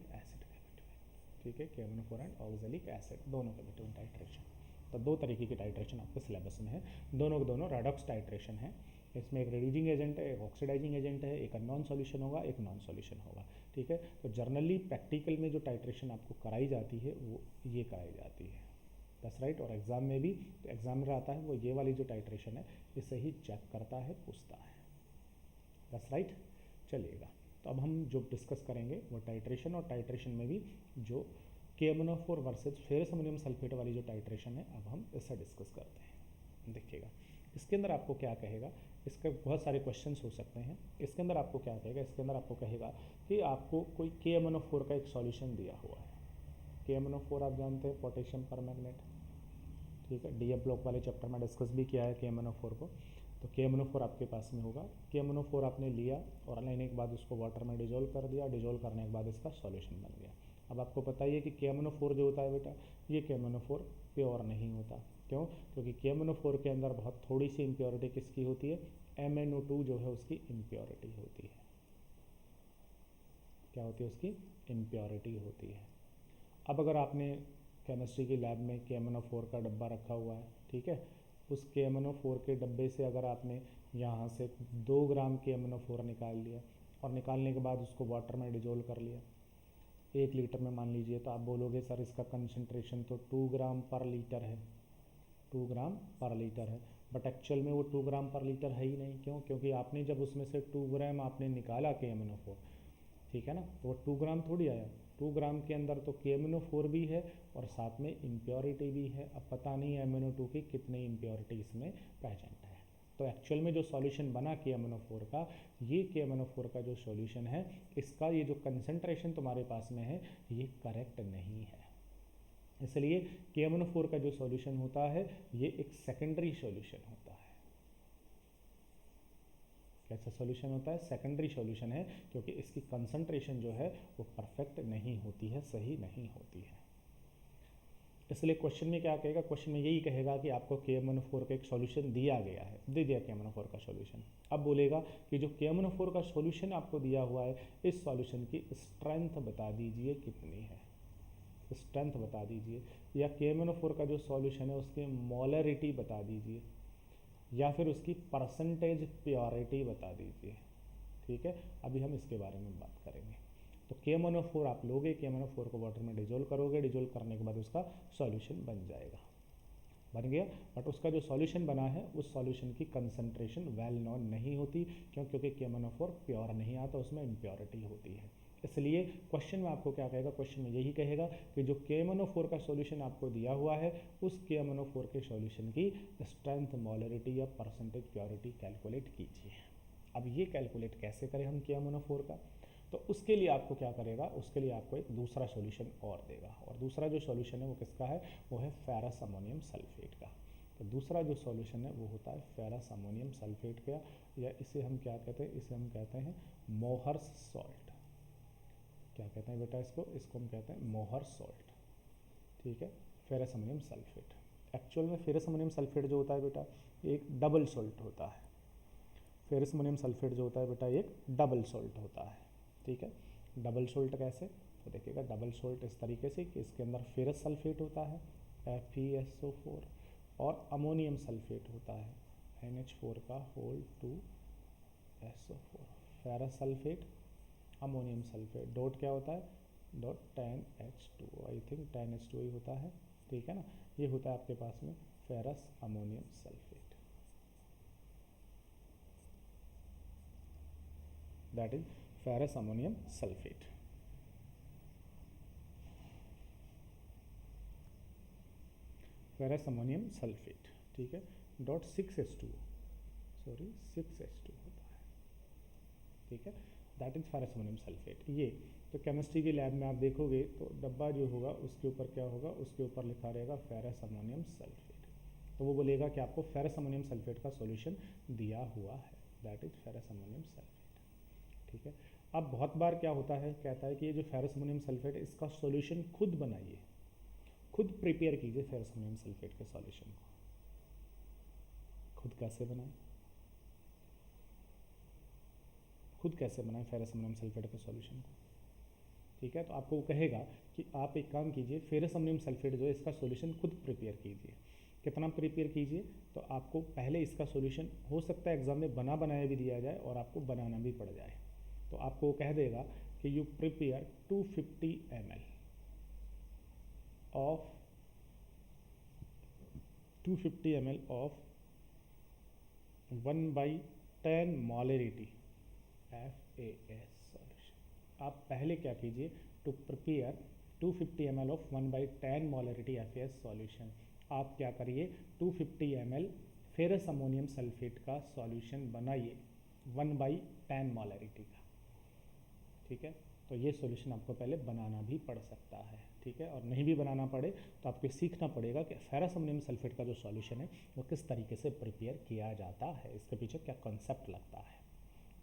एसिड के बिटवीन। ठीक है, KMnO4 एंड ऑक्सैलिक एसिड दोनों के बिटवीन टाइट्रेशन। तो दो तरीके की टाइट्रेशन आपके सिलेबस में है, दोनों के दोनों रेडॉक्स टाइट्रेशन है। इसमें एक रिड्यूसिंग एजेंट है, एक ऑक्सीडाइजिंग एजेंट है, एक नॉन सॉल्यूशन होगा, एक नॉन सॉल्यूशन होगा। ठीक है, तो जर्नली प्रैक्टिकल में जो टाइट्रेशन आपको कराई जाती है वो ये कराई जाती है, दैट्स राइट। और एग्जाम में भी तो एग्जामिनर आता है वो ये वाली जो टाइट्रेशन है इसे ही चेक करता है, पूछता है, दैट्स राइट। चलिएगा, तो अब हम जो डिस्कस करेंगे वो टाइट्रेशन, और टाइट्रेशन में भी जो KMnO4 versus ferrous ammonium sulphate वाली जो टाइट्रेशन है अब हम इससे डिस्कस करते हैं। देखिएगा, इसके अंदर आपको क्या कहेगा इसके बहुत सारे क्वेश्चंस हो सकते हैं। इसके अंदर आपको क्या कहेगा, इसके अंदर आपको कहेगा कि आपको कोई KMnO4 का एक सॉल्यूशन दिया हुआ है। KMnO4 आप जानते हैं पोटेशियम परमैंगनेट, ठीक है, DF ब्लॉक वाले चैप्टर में डिस्कस भी किया है KMnO4 को। तो KMnO4 आपके पास में होगा। KMnO4 आपने लिया और लेने के बाद उसको वाटर में डिजोल्व कर दिया, डिजोल्व करने के बाद इसका सॉल्यूशन बन गया। अब आपको पता ही है कि KMnO4 जो होता है बेटा, ये KMnO4 प्योर नहीं होता। क्यों? क्योंकि KMnO4 के अंदर बहुत थोड़ी सी इम्प्योरिटी किसकी होती है, MnO2 जो है उसकी इम्प्योरिटी होती है। क्या होती है? उसकी इम्प्योरिटी होती है। अब अगर आपने केमिस्ट्री की लैब में KMnO4 का डब्बा रखा हुआ है, ठीक है, उस KMnO4 के डब्बे से अगर आपने यहाँ से 2 ग्राम KMnO4 निकाल लिया और निकालने के बाद उसको वाटर में डिजोल्व कर लिया 1 लीटर में मान लीजिए, तो आप बोलोगे सर इसका कंसंट्रेशन तो 2 ग्राम पर लीटर है, 2 ग्राम पर लीटर है। बट एक्चुअल में वो 2 ग्राम पर लीटर है ही नहीं। क्यों? क्योंकि आपने जब उसमें से 2 ग्राम आपने निकाला KMnO4, ठीक है ना, तो वो 2 ग्राम थोड़ी आया। 2 ग्राम के अंदर तो KMnO4 भी है और साथ में इम्प्योरिटी भी है। अब पता नहीं MnO2 की कितनी इम्प्योरिटी इसमें प्रेजेंट है। तो एक्चुअल में जो सॉल्यूशन बना KMnO4 का, ये KMnO4 का जो सॉल्यूशन है, इसका ये जो कंसंट्रेशन तुम्हारे पास में है, ये करेक्ट नहीं है। इसलिए KMnO4 का जो सॉल्यूशन होता है, ये एक सेकेंडरी सॉल्यूशन होता है। कैसा सॉल्यूशन होता है? सेकेंडरी सॉल्यूशन है, क्योंकि इसकी कंसंट्रेशन जो है वो परफेक्ट नहीं होती है, सही नहीं होती है। इसलिए क्वेश्चन में क्या कहेगा, क्वेश्चन में यही कहेगा कि आपको KMnO4 का एक सॉल्यूशन दिया गया है, दे दिया KMnO4 का सॉल्यूशन। अब बोलेगा कि जो KMnO4 का सॉल्यूशन आपको दिया हुआ है, इस सॉल्यूशन की स्ट्रेंथ बता दीजिए कितनी है, स्ट्रेंथ बता दीजिए, या KMnO4 का जो सॉल्यूशन है उसकी मोलरिटी बता दीजिए, या फिर उसकी परसेंटेज प्योरिटी बता दीजिए। ठीक है, अभी हम इसके बारे में बात करेंगे। तो KMnO4 आप लोगे, KMnO4 को वाटर में डिजोल्व करोगे, डिजोल्व करने के बाद उसका सॉल्यूशन बन जाएगा, बन गया। बट उसका जो सॉल्यूशन बना है, उस सॉल्यूशन की कंसंट्रेशन वेल नोन नहीं होती। क्यों? क्योंकि KMnO4 प्योर नहीं आता, उसमें इम्प्योरिटी होती है। इसलिए क्वेश्चन में आपको क्या कहेगा, क्वेश्चन में यही कहेगा कि जो KMnO4 का सॉल्यूशन आपको दिया हुआ है, उस KMnO4 के सॉल्यूशन की स्ट्रेंथ, मोलरिटी या परसेंटेज प्योरिटी कैलकुलेट कीजिए। अब ये कैलकुलेट कैसे करें हम KMnO4 का, तो उसके लिए आपको क्या करेगा, उसके लिए आपको एक दूसरा सॉल्यूशन और देगा। और दूसरा जो सॉल्यूशन है वो किसका है, वो है फेरस अमोनियम सल्फेट का। तो दूसरा जो सॉल्यूशन है वो होता है फेरस अमोनियम सल्फेट का, या इसे हम क्या कहते हैं, इसे हम कहते हैं मोहर्स सॉल्ट। क्या कहते हैं बेटा इसको, इसको हम कहते हैं मोहर्स सॉल्ट। ठीक है, फेरस अमोनियम सल्फेट। एक्चुअल में फेरस अमोनियम सल्फेट जो होता है बेटा, एक डबल सॉल्ट होता है। फेरस अमोनियम सल्फेट जो होता है बेटा, एक डबल सॉल्ट होता है। ठीक है, डबल सॉल्ट कैसे, तो देखिएगा डबल सॉल्ट इस तरीके से कि इसके अंदर फेरस सल्फेट होता है FeSO4, और अमोनियम सल्फेट होता है NH4 का whole 2SO4। Ferrous sulphate, ammonium sulphate, dot क्या होता है, dot 10H2O, I think 10H2O ही होता है। ठीक है ना, ये होता है आपके पास में ferrous ammonium sulphate, that is ferrous ammonium sulphate. Ferrous ammonium sulphate, ठीक है, डॉट 6H2O, सॉरी 6H2 होता है। ठीक है, that is ferrous ammonium sulphate. ये तो केमिस्ट्री की लैब में आप देखोगे तो डब्बा जो होगा उसके ऊपर क्या होगा, उसके ऊपर लिखा रहेगा फेरस अमोनियम सल्फेट। तो वो बोलेगा कि आपको फेरस अमोनियम सल्फेट का सॉल्यूशन दिया हुआ है, that is ferrous ammonium sulphate. ठीक है, अब बहुत बार क्या होता है, कहता है कि ये जो फेरस अमोनियम सल्फेट है, इसका सॉल्यूशन खुद बनाइए, खुद प्रिपेयर कीजिए फेरस अमोनियम सल्फेट के सॉल्यूशन को। खुद कैसे बनाएं, खुद कैसे बनाएं फेरस अमोनियम सल्फेट के सॉल्यूशन को। ठीक है, तो आपको कहेगा कि आप एक काम कीजिए, फेरस अमोनियम सल्फेट जो है इसका सॉल्यूशन खुद प्रिपेयर कीजिए। कितना प्रिपेयर कीजिए, तो आपको पहले इसका सॉल्यूशन हो सकता है एग्जाम में बना बनाया भी दिया जाए और आपको बनाना भी पड़ जाए। तो आपको कह देगा कि you prepare 250 ml of 250 ml of 1/10 molarity FAS solution. आप पहले क्या कीजिए, to prepare 250 ml of 1/10 molarity FAS solution. आप क्या करिए, 250 ml फेरस अमोनियम सल्फेट का सॉल्यूशन बनाइए 1/10 मोलरिटी का। ठीक है, तो ये सॉल्यूशन आपको पहले बनाना भी पड़ सकता है। ठीक है, और नहीं भी बनाना पड़े तो आपको सीखना पड़ेगा कि फेरस अमोनियम सल्फेट का जो सॉल्यूशन है वो किस तरीके से प्रिपेयर किया जाता है, इसके पीछे क्या कॉन्सेप्ट लगता है।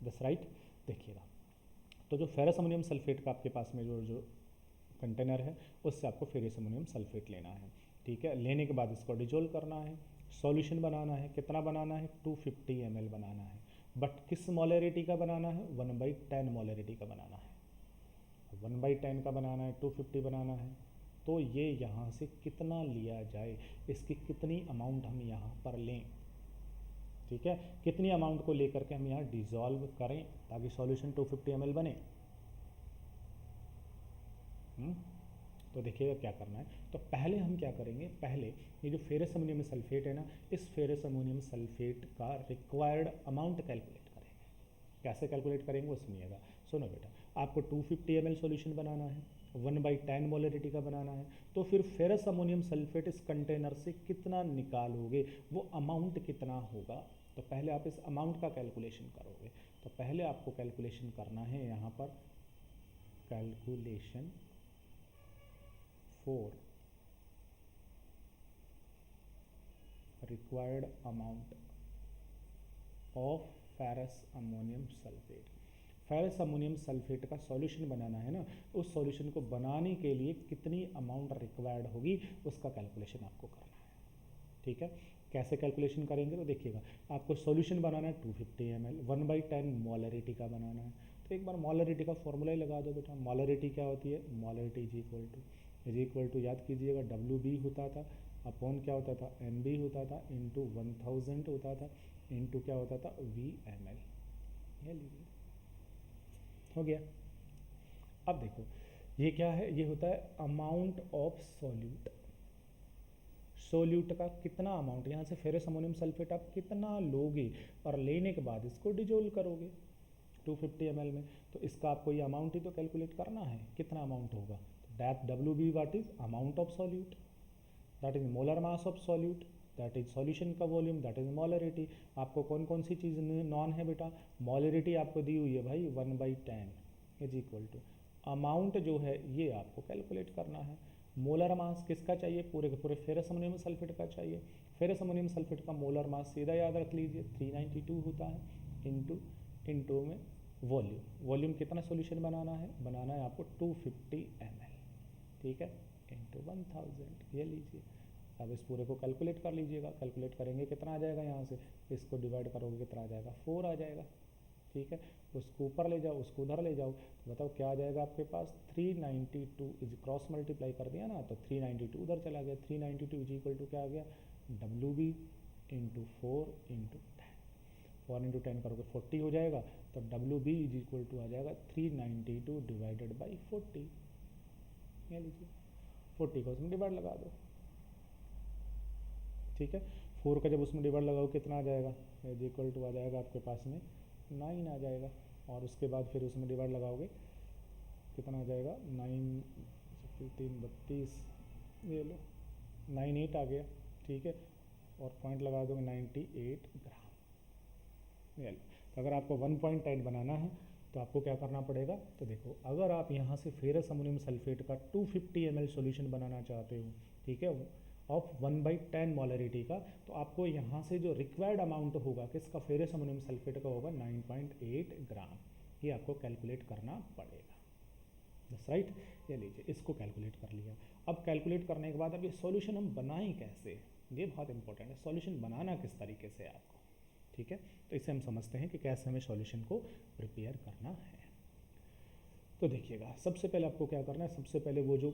That's right. देखिएगा, तो जो फेरस अमोनियम सल्फेट का आपके पास में जो कंटेनर है उससे आपको फेरस अमोनियम सल्फेट लेना है। ठीक है, लेने के बाद इसको डिजोल्व करना है, सॉल्यूशन बनाना है। कितना बनाना है? 250 ml बनाना है, बट किस मोलरिटी का बनाना है? 1/10 मोलरिटी का बनाना है। 1/10 का बनाना है, 250 बनाना है, तो ये यहाँ से कितना लिया जाए, इसकी कितनी अमाउंट हम यहाँ पर लें। ठीक है, कितनी अमाउंट को लेकर के हम यहाँ डिजॉल्व करें ताकि सॉल्यूशन 250 ml बने। तो देखिएगा क्या करना है। तो पहले हम क्या करेंगे, पहले ये जो फेरस अमोनियम सल्फेट है ना, इस फेरस अमोनियम सल्फेट का रिक्वायर्ड अमाउंट कैलकुलेट करेंगे। कैसे कैलकुलेट करेंगे वो सुनिएगा। सुनो बेटा, आपको 250 ml सॉल्यूशन बनाना है, 1/10 मोलरिटी का बनाना है, तो फिर फेरस अमोनियम सल्फेट इस कंटेनर से कितना निकालोगे, वो अमाउंट कितना होगा। तो पहले आप इस अमाउंट का कैलकुलेशन करोगे। तो पहले आपको कैलकुलेशन करना है यहाँ पर, calculation for required amount of ferrous ammonium sulphate. Ferrous ammonium sulphate का सॉल्यूशन बनाना है ना, उस सॉल्यूशन को बनाने के लिए कितनी अमाउंट रिक्वायर्ड होगी उसका कैलकुलेशन आपको करना है। ठीक है, कैसे कैलकुलेशन करेंगे तो देखिएगा, आपको सॉल्यूशन बनाना है 250 ml, 1/10 मोलरिटी का बनाना है। तो एक बार मोलरिटी का फॉर्मूला ही लगा दो बेटा। मोलरिटी क्या होती है? मोलरिटी इज इक्वल टू याद कीजिएगा, WB होता था अपॉन क्या होता था? NB होता था, इंटू 1000 होता था, इंटू क्या होता था? VmL। ये लीजिए, हो गया। अब देखो ये क्या है, ये होता है अमाउंट ऑफ सॉल्यूट। सोल्यूट का कितना अमाउंट, यहाँ से फेरस अमोनियम सल्फेट आप कितना लोगे और लेने के बाद इसको डिजोल्व करोगे 250 ml में, तो इसका आपको ये अमाउंट ही तो कैलकुलेट करना है, कितना अमाउंट होगा। That WB what is amount of solute, that is molar mass of solute, that is solution का वॉल्यूम, दैट इज मोलरिटी। आपको कौन कौन सी चीज़ नॉन है बेटा? मोलरिटी आपको दी हुई है भाई 1/10 इज इक्वल टू अमाउंट जो है ये आपको कैलकुलेट करना है। मोलर मास किसका चाहिए? पूरे के पूरे फेरस अमोनियम सल्फेट का चाहिए। फेरस अमोनियम सल्फेट का मोलर मास सीधा याद रख लीजिए 392 होता है, इंटू में वॉल्यूम कितना सॉल्यूशन बनाना है आपको 250 ml। ठीक है, इंटू 1000, ये लीजिए। अब इस पूरे को कैलकुलेट कर लीजिएगा। कैलकुलेट करेंगे कितना आ जाएगा, यहाँ से इसको डिवाइड करोगे कितना आ जाएगा? 4 आ जाएगा। ठीक है, उसको ऊपर ले जाओ, उसको उधर ले जाओ, तो बताओ क्या आ जाएगा आपके पास? 392 इज क्रॉस मल्टीप्लाई कर दिया ना, तो 392 उधर चला गया। 392 इज इक्वल टू क्या आ गया? WB into 4 into 10। 4 इंटू 10 करोगे 40 हो जाएगा, तो WB इज इक्वल टू आ जाएगा 392 डिवाइडेड बाई 40। ये लीजिए, 40 का उसमें डिवाइड लगा दो। ठीक है, 4 का जब उसमें डिवाइड लगाओ कितना आ जाएगा? इज इक्वल टू आ जाएगा आपके पास में 9 आ जाएगा, और उसके बाद फिर उसमें डिवाइड लगाओगे कितना आ जाएगा? 9 3 32, ये लो 98 आ गया। ठीक है, और पॉइंट लगा दोगे 98 ग्राम। ये लो, तो अगर आपको 1/10 बनाना है तो आपको क्या करना पड़ेगा? तो देखो, अगर आप यहाँ से फेरस अमोनियम सल्फेट का 250 ml सॉल्यूशन बनाना चाहते हो, ठीक है, ऑफ 1/10 मोलरिटी का, तो आपको यहाँ से जो रिक्वायर्ड अमाउंट होगा किसका? फेरस अमोनियम सल्फेट का होगा 9.8 ग्राम। ये आपको कैलकुलेट करना पड़ेगा। That's right. ये लीजिए, इसको कैलकुलेट कर लिया। अब कैलकुलेट करने के बाद अब ये सॉल्यूशन हम बनाएं कैसे, ये बहुत इंपॉर्टेंट है। सॉल्यूशन बनाना किस तरीके से आपको, ठीक है, तो इसे हम समझते हैं कि कैसे हमें सॉल्यूशन को प्रिपेयर करना है। तो देखिएगा, सबसे पहले आपको क्या करना है, सबसे पहले वो जो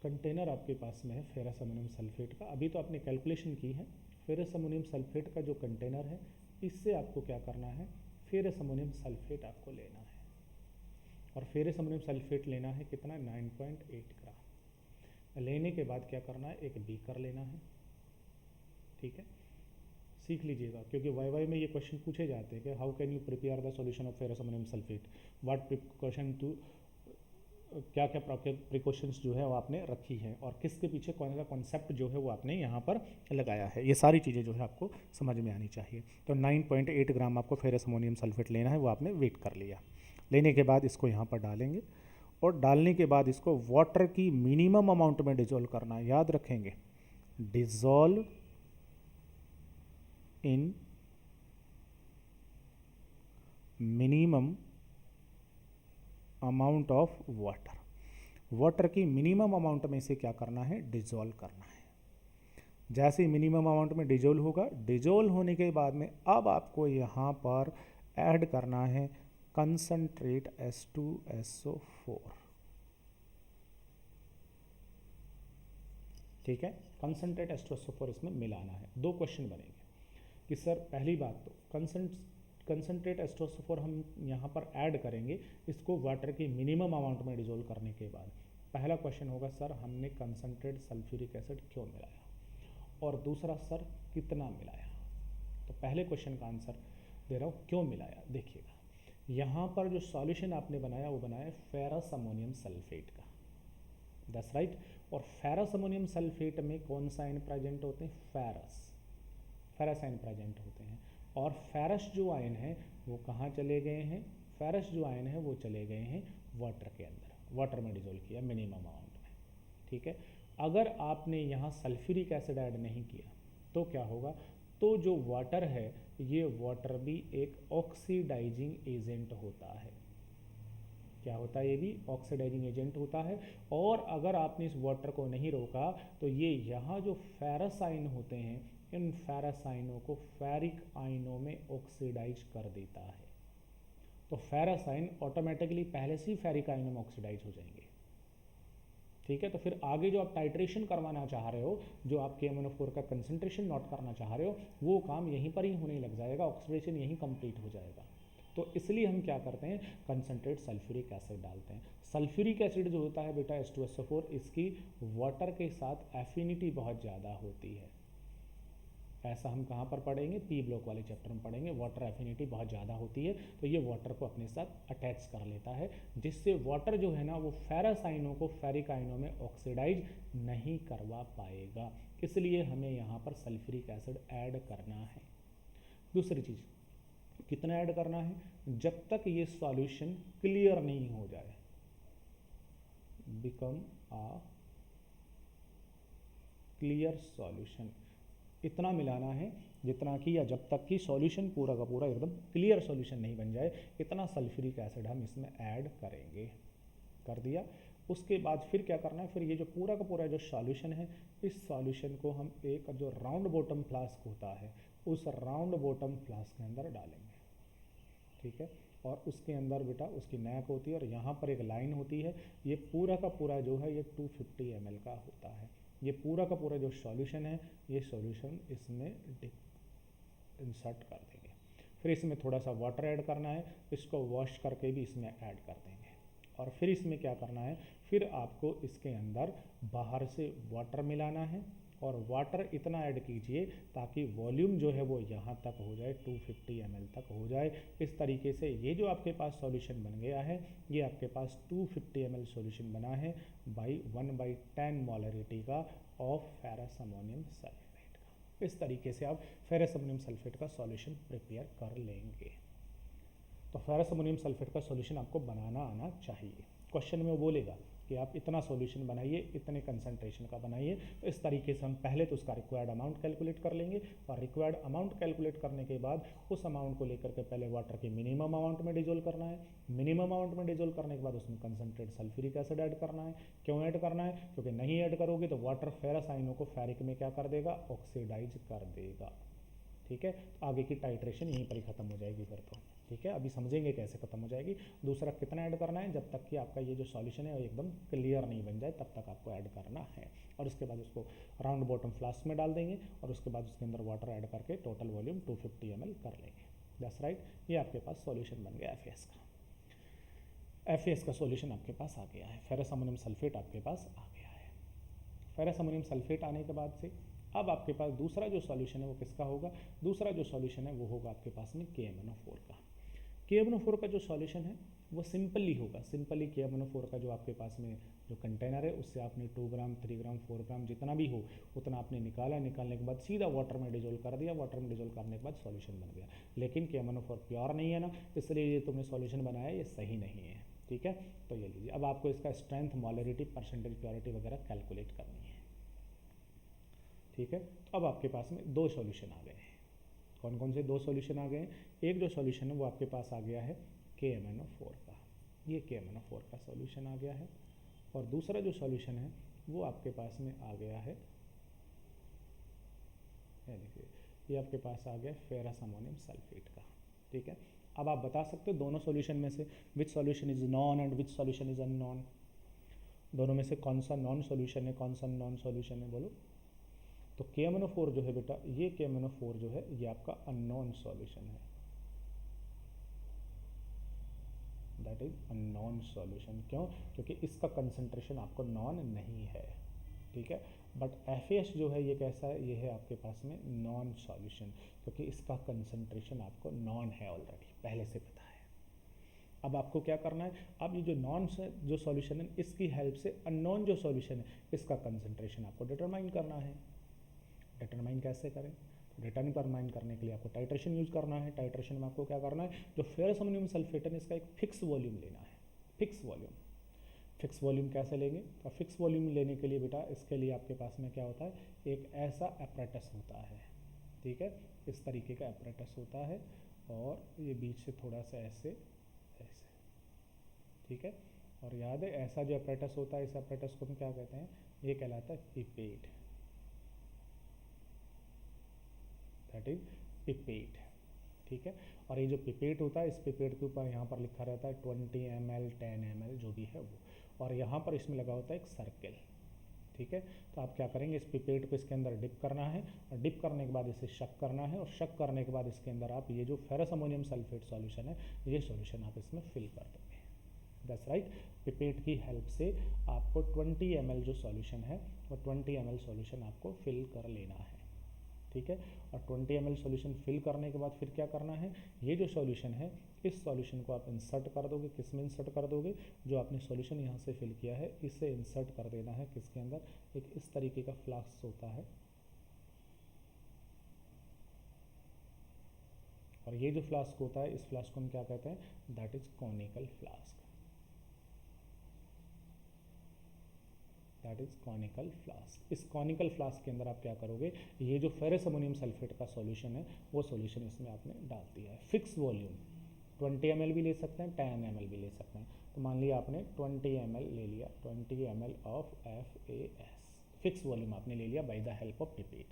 कंटेनर आपके पास में है फेरस अमोनियम सल्फेट का, अभी तो आपने कैलकुलेशन की है, फेरस अमोनियम सल्फेट का जो कंटेनर है इससे आपको क्या करना है? फेरस अमोनियम सल्फेट आपको लेना है, और फेरस अमोनियम सल्फेट लेना है कितना? 9.8 ग्राम। लेने के बाद क्या करना है? एक बीकर लेना है। ठीक है, सीख लीजिएगा, क्योंकि वाई में ये क्वेश्चन पूछे जाते हैं कि how can you prepare the solution of ferrous ammonium sulphate, what precaution to क्या क्या प्रिकॉशंस जो है वो आपने रखी है और किसके पीछे कौन सा कॉन्सेप्ट जो है वो आपने यहाँ पर लगाया है, ये सारी चीज़ें जो है आपको समझ में आनी चाहिए। तो 9.8 ग्राम आपको फेरस अमोनियम सल्फेट लेना है, वो आपने वेट कर लिया। लेने के बाद इसको यहाँ पर डालेंगे और डालने के बाद इसको वाटर की मिनिमम अमाउंट में डिजोल्व करना है। याद रखेंगे, dissolve in minimum amount of water. Water की मिनिमम अमाउंट में से क्या करना है, डिजोल्व करना है। जैसे ही मिनिमम अमाउंट में डिजोल्व होगा, डिजोल्व होने के बाद में अब आपको यहाँ पर ऐड करना है कंसंट्रेट H2SO4। ठीक है, कंसंट्रेट H2SO4 इसमें मिलाना है। दो क्वेश्चन बनेंगे कि सर पहली बात तो कंसंट्रेट H2SO4 हम यहाँ पर ऐड करेंगे इसको वाटर की मिनिमम अमाउंट में डिजोल्व करने के बाद। पहला क्वेश्चन होगा सर हमने कंसंट्रेट सल्फ्यूरिक एसिड क्यों मिलाया, और दूसरा सर कितना मिलाया। तो पहले क्वेश्चन का आंसर दे रहा हूँ, क्यों मिलाया। देखिएगा यहाँ पर जो सॉल्यूशन आपने बनाया वो बनाया फेरस अमोनियम सल्फेट का, दैट्स राइट। और फेरस अमोनियम सल्फेट में कौन सा आयन प्रेजेंट होते हैं, फेरस आयन प्रेजेंट होते हैं। और फेरस जो आयन है वो कहाँ चले गए हैं, फेरस जो आयन है वो चले गए हैं वाटर के अंदर, वाटर में डिजोल्व किया मिनिमम अमाउंट में। ठीक है, अगर आपने यहाँ सल्फ्यूरिक एसिड ऐड नहीं किया तो क्या होगा, तो जो वाटर है ये वाटर भी एक ऑक्सीडाइजिंग एजेंट होता है। क्या होता है, ये भी ऑक्सीडाइजिंग एजेंट होता है। और अगर आपने इस वाटर को नहीं रोका तो ये यहाँ जो फेरस आयन होते हैं इन फेरस आयनों को फेरिक आयनों में ऑक्सीडाइज कर देता है। तो फेरस आयन ऑटोमेटिकली पहले से ही फेरिक आयनों में ऑक्सीडाइज हो जाएंगे। ठीक है, तो फिर आगे जो आप टाइट्रेशन करवाना चाह रहे हो, जो आप KMnO4 का कंसंट्रेशन नोट करना चाह रहे हो, वो काम यहीं पर ही होने लग जाएगा, ऑक्सीडेशन यहीं कंप्लीट हो जाएगा। तो इसलिए हम क्या करते हैं, कंसंट्रेट सल्फ्यूरिक एसिड डालते हैं। सल्फ्यूरिक एसिड जो होता है बेटा H2SO4, इसकी वाटर के साथ एफिनिटी बहुत ज़्यादा होती है। ऐसा हम कहाँ पर पढ़ेंगे, पी ब्लॉक वाले चैप्टर में पढ़ेंगे। वाटर एफिनिटी बहुत ज़्यादा होती है तो ये वाटर को अपने साथ अटैच कर लेता है, जिससे वाटर जो है ना वो फेरस आयनों को फेरिक आयनों में ऑक्सीडाइज नहीं करवा पाएगा। इसलिए हमें यहाँ पर सल्फ्यूरिक एसिड ऐड करना है। दूसरी चीज़, कितना ऐड करना है, जब तक ये सॉल्यूशन क्लियर नहीं हो जाए, बिकम आ क्लियर सॉल्यूशन। इतना मिलाना है जितना कि, या जब तक कि सॉल्यूशन पूरा का पूरा एकदम क्लियर सॉल्यूशन नहीं बन जाए, इतना सल्फ्यूरिक एसिड हम इसमें ऐड करेंगे। कर दिया। उसके बाद फिर क्या करना है, फिर ये जो पूरा का पूरा जो सॉल्यूशन है, इस सॉल्यूशन को हम एक जो राउंड बॉटम फ्लास्क होता है उस राउंड बॉटम फ्लास्क के अंदर डालेंगे। ठीक है, और उसके अंदर बेटा उसकी नैक होती है और यहाँ पर एक लाइन होती है। ये पूरा का पूरा जो है ये 250 ml का होता है। ये पूरा का पूरा जो सॉल्यूशन है ये सॉल्यूशन इसमें इंसर्ट कर देंगे। फिर इसमें थोड़ा सा वाटर ऐड करना है, इसको वॉश करके भी इसमें ऐड कर देंगे। और फिर इसमें क्या करना है, फिर आपको इसके अंदर बाहर से वाटर मिलाना है और वाटर इतना ऐड कीजिए ताकि वॉल्यूम जो है वो यहाँ तक हो जाए, 250 ml तक हो जाए। इस तरीके से ये जो आपके पास सॉल्यूशन बन गया है, ये आपके पास 250 ml सॉल्यूशन बना है बाई 1/10 मोलरिटी का ऑफ फेरस अमोनियम सल्फेट का। इस तरीके से आप फेरस अमोनियम सल्फेट का सॉल्यूशन प्रिपेयर कर लेंगे। तो फेरस अमोनियम सल्फेट का सॉल्यूशन आपको बनाना आना चाहिए। क्वेश्चन में वो बोलेगा कि आप इतना सॉल्यूशन बनाइए, इतने कंसंट्रेशन का बनाइए। तो इस तरीके से हम पहले तो उसका रिक्वायर्ड अमाउंट कैलकुलेट कर लेंगे और रिक्वायर्ड अमाउंट कैलकुलेट करने के बाद उस अमाउंट को लेकर के पहले वाटर की मिनिमम अमाउंट में डिजोल्व करना है। मिनिमम अमाउंट में डिजोल्व करने के बाद उसमें कंसंट्रेट सल्फ्यूरिक एसिड ऐड करना है। क्यों ऐड करना है, क्योंकि नहीं ऐड करोगे तो वाटर फेरस आयनों को फेरिक में क्या कर देगा, ऑक्सीडाइज कर देगा। ठीक है, तो आगे की टाइट्रेशन यहीं पर ही खत्म हो जाएगी फिर तो। ठीक है, अभी समझेंगे कैसे खत्म हो जाएगी। दूसरा, कितना ऐड करना है, जब तक कि आपका ये जो सॉल्यूशन है वो एकदम क्लियर नहीं बन जाए तब तक आपको ऐड करना है। और उसके बाद उसको राउंड बॉटम फ्लास्क में डाल देंगे और उसके बाद उसके अंदर वाटर ऐड करके टोटल वॉल्यूम 250 ml कर लेंगे। दैट्स राइट, ये आपके पास सॉल्यूशन बन गया FAS का। FAS का सॉल्यूशन आपके पास आ गया है, फेरस अमोनियम सल्फेट आपके पास आ गया है। फेरस अमोनियम सल्फेट आने के बाद से अब आपके पास दूसरा जो सॉल्यूशन है वो किसका होगा, दूसरा जो सॉल्यूशन है वो होगा आपके पास में KMnO4 का। KMnO4 का जो सॉल्यूशन है वो सिंपली होगा, सिंपली KMnO4 का जो आपके पास में जो कंटेनर है उससे आपने 2 ग्राम 3 ग्राम 4 ग्राम जितना भी हो उतना आपने निकाला, निकालने के बाद सीधा वाटर में डिजोल्व कर दिया, वाटर में डिजोल्व करने के बाद सॉल्यूशन बन गया। लेकिन KMnO4 प्योर नहीं है ना, इसलिए ये तुमने सॉल्यूशन बनाया ये सही नहीं है, ठीक है। तो ये लीजिए, अब आपको इसका स्ट्रेंथ, मोलरिटी, परसेंटेज प्योरिटी वगैरह कैलकुलेट करनी है, ठीक है। तो अब आपके पास में 2 सॉल्यूशन आ गए हैं। कौन कौन से 2 सॉल्यूशन आ गए हैं? एक जो सॉल्यूशन है वो आपके पास आ गया है KMnO4 का, ये KMnO4 का सॉल्यूशन आ गया है। और दूसरा जो सॉल्यूशन है वो आपके पास में आ गया है, ये देखिए, ये आपके पास आ गया फेरस अमोनियम सल्फेट का, ठीक है। अब आप बता सकते हो दोनों सॉल्यूशन में से which solution is known and which solution is unknown. दोनों में से कौन सा नॉन सॉल्यूशन है, कौन सा नॉन सॉल्यूशन है, बोलो। तो KMnO4 जो है बेटा, ये KMnO4 जो है ये आपका अननोन सॉल्यूशन है, दैट इज अननोन सॉल्यूशन। क्यों? क्योंकि इसका कंसंट्रेशन आपको नॉन नहीं है, ठीक है। बट FAS जो है ये कैसा है, ये है आपके पास में नॉन सॉल्यूशन, क्योंकि इसका कंसंट्रेशन आपको नॉन है ऑलरेडी, पहले से पता है। अब आपको क्या करना है, अब ये जो नॉन जो सॉल्यूशन है इसकी हेल्प से अननोन जो सॉल्यूशन है इसका कंसंट्रेशन आपको डिटरमाइन करना है। डिटरमाइन कैसे करें? तो डिटरमाइन करने के लिए आपको टाइट्रेशन यूज़ करना है। टाइट्रेशन में आपको क्या करना है, जो फेरस अमोनियम सल्फेट है इसका एक फिक्स वॉल्यूम लेना है, फिक्स वॉल्यूम। फिक्स वॉल्यूम कैसे लेंगे? तो फिक्स वॉल्यूम लेने के लिए बेटा इसके लिए आपके पास में क्या होता है, एक ऐसा अपरेटस होता है, ठीक है, इस तरीके का अपरेटस होता है और ये बीच से थोड़ा सा ऐसे ऐसे, ठीक है। और याद है ऐसा जो अपरेटस होता है, इस अपरेटस को हम क्या कहते हैं, ये कहलाता है पिपेट, दैट इज पिपेट, ठीक है। और ये जो पिपेट होता है, इस पिपेट के ऊपर यहाँ पर लिखा रहता है 20 ml 10 ml जो भी है वो, और यहाँ पर इसमें लगा होता है एक सर्किल, ठीक है। तो आप क्या करेंगे, इस पिपेट को इसके अंदर डिप करना है, और डिप करने के बाद इसे शक करना है, और शक करने के बाद इसके अंदर आप ये जो फेरस अमोनियम सल्फेट सॉल्यूशन है ये सॉल्यूशन आप इसमें फिल कर दोगे। That's right. पिपेट की हेल्प से आपको 20 ml जो सॉल्यूशन है वो 20 ml सॉल्यूशन आपको फिल कर लेना है, ठीक है। और 20 ml सॉल्यूशन फिल करने के बाद फिर क्या करना है, ये जो सॉल्यूशन है इस सॉल्यूशन को आप इंसर्ट कर दोगे, किस में इंसर्ट कर दोगे, जो आपने सॉल्यूशन यहाँ से फिल किया है इसे इंसर्ट कर देना है किसके अंदर, एक इस तरीके का फ्लास्क होता है, और ये जो फ्लास्क होता है इस फ्लास्क को हम क्या कहते हैं, that is conical flask, that is conical flask. इस कॉनिकल फ्लास्क के अंदर आप क्या करोगे, ये जो फेरस अमोनियम सल्फेट का सॉल्यूशन है वो सॉल्यूशन इसमें आपने डाल दिया है। फिक्स वॉल्यूम 20 ml भी ले सकते हैं, 10 ml भी ले सकते हैं। तो मान लिया आपने 20 ml ले लिया, 20 ml of FAS, fix volume आपने ले लिया by the help of pipette,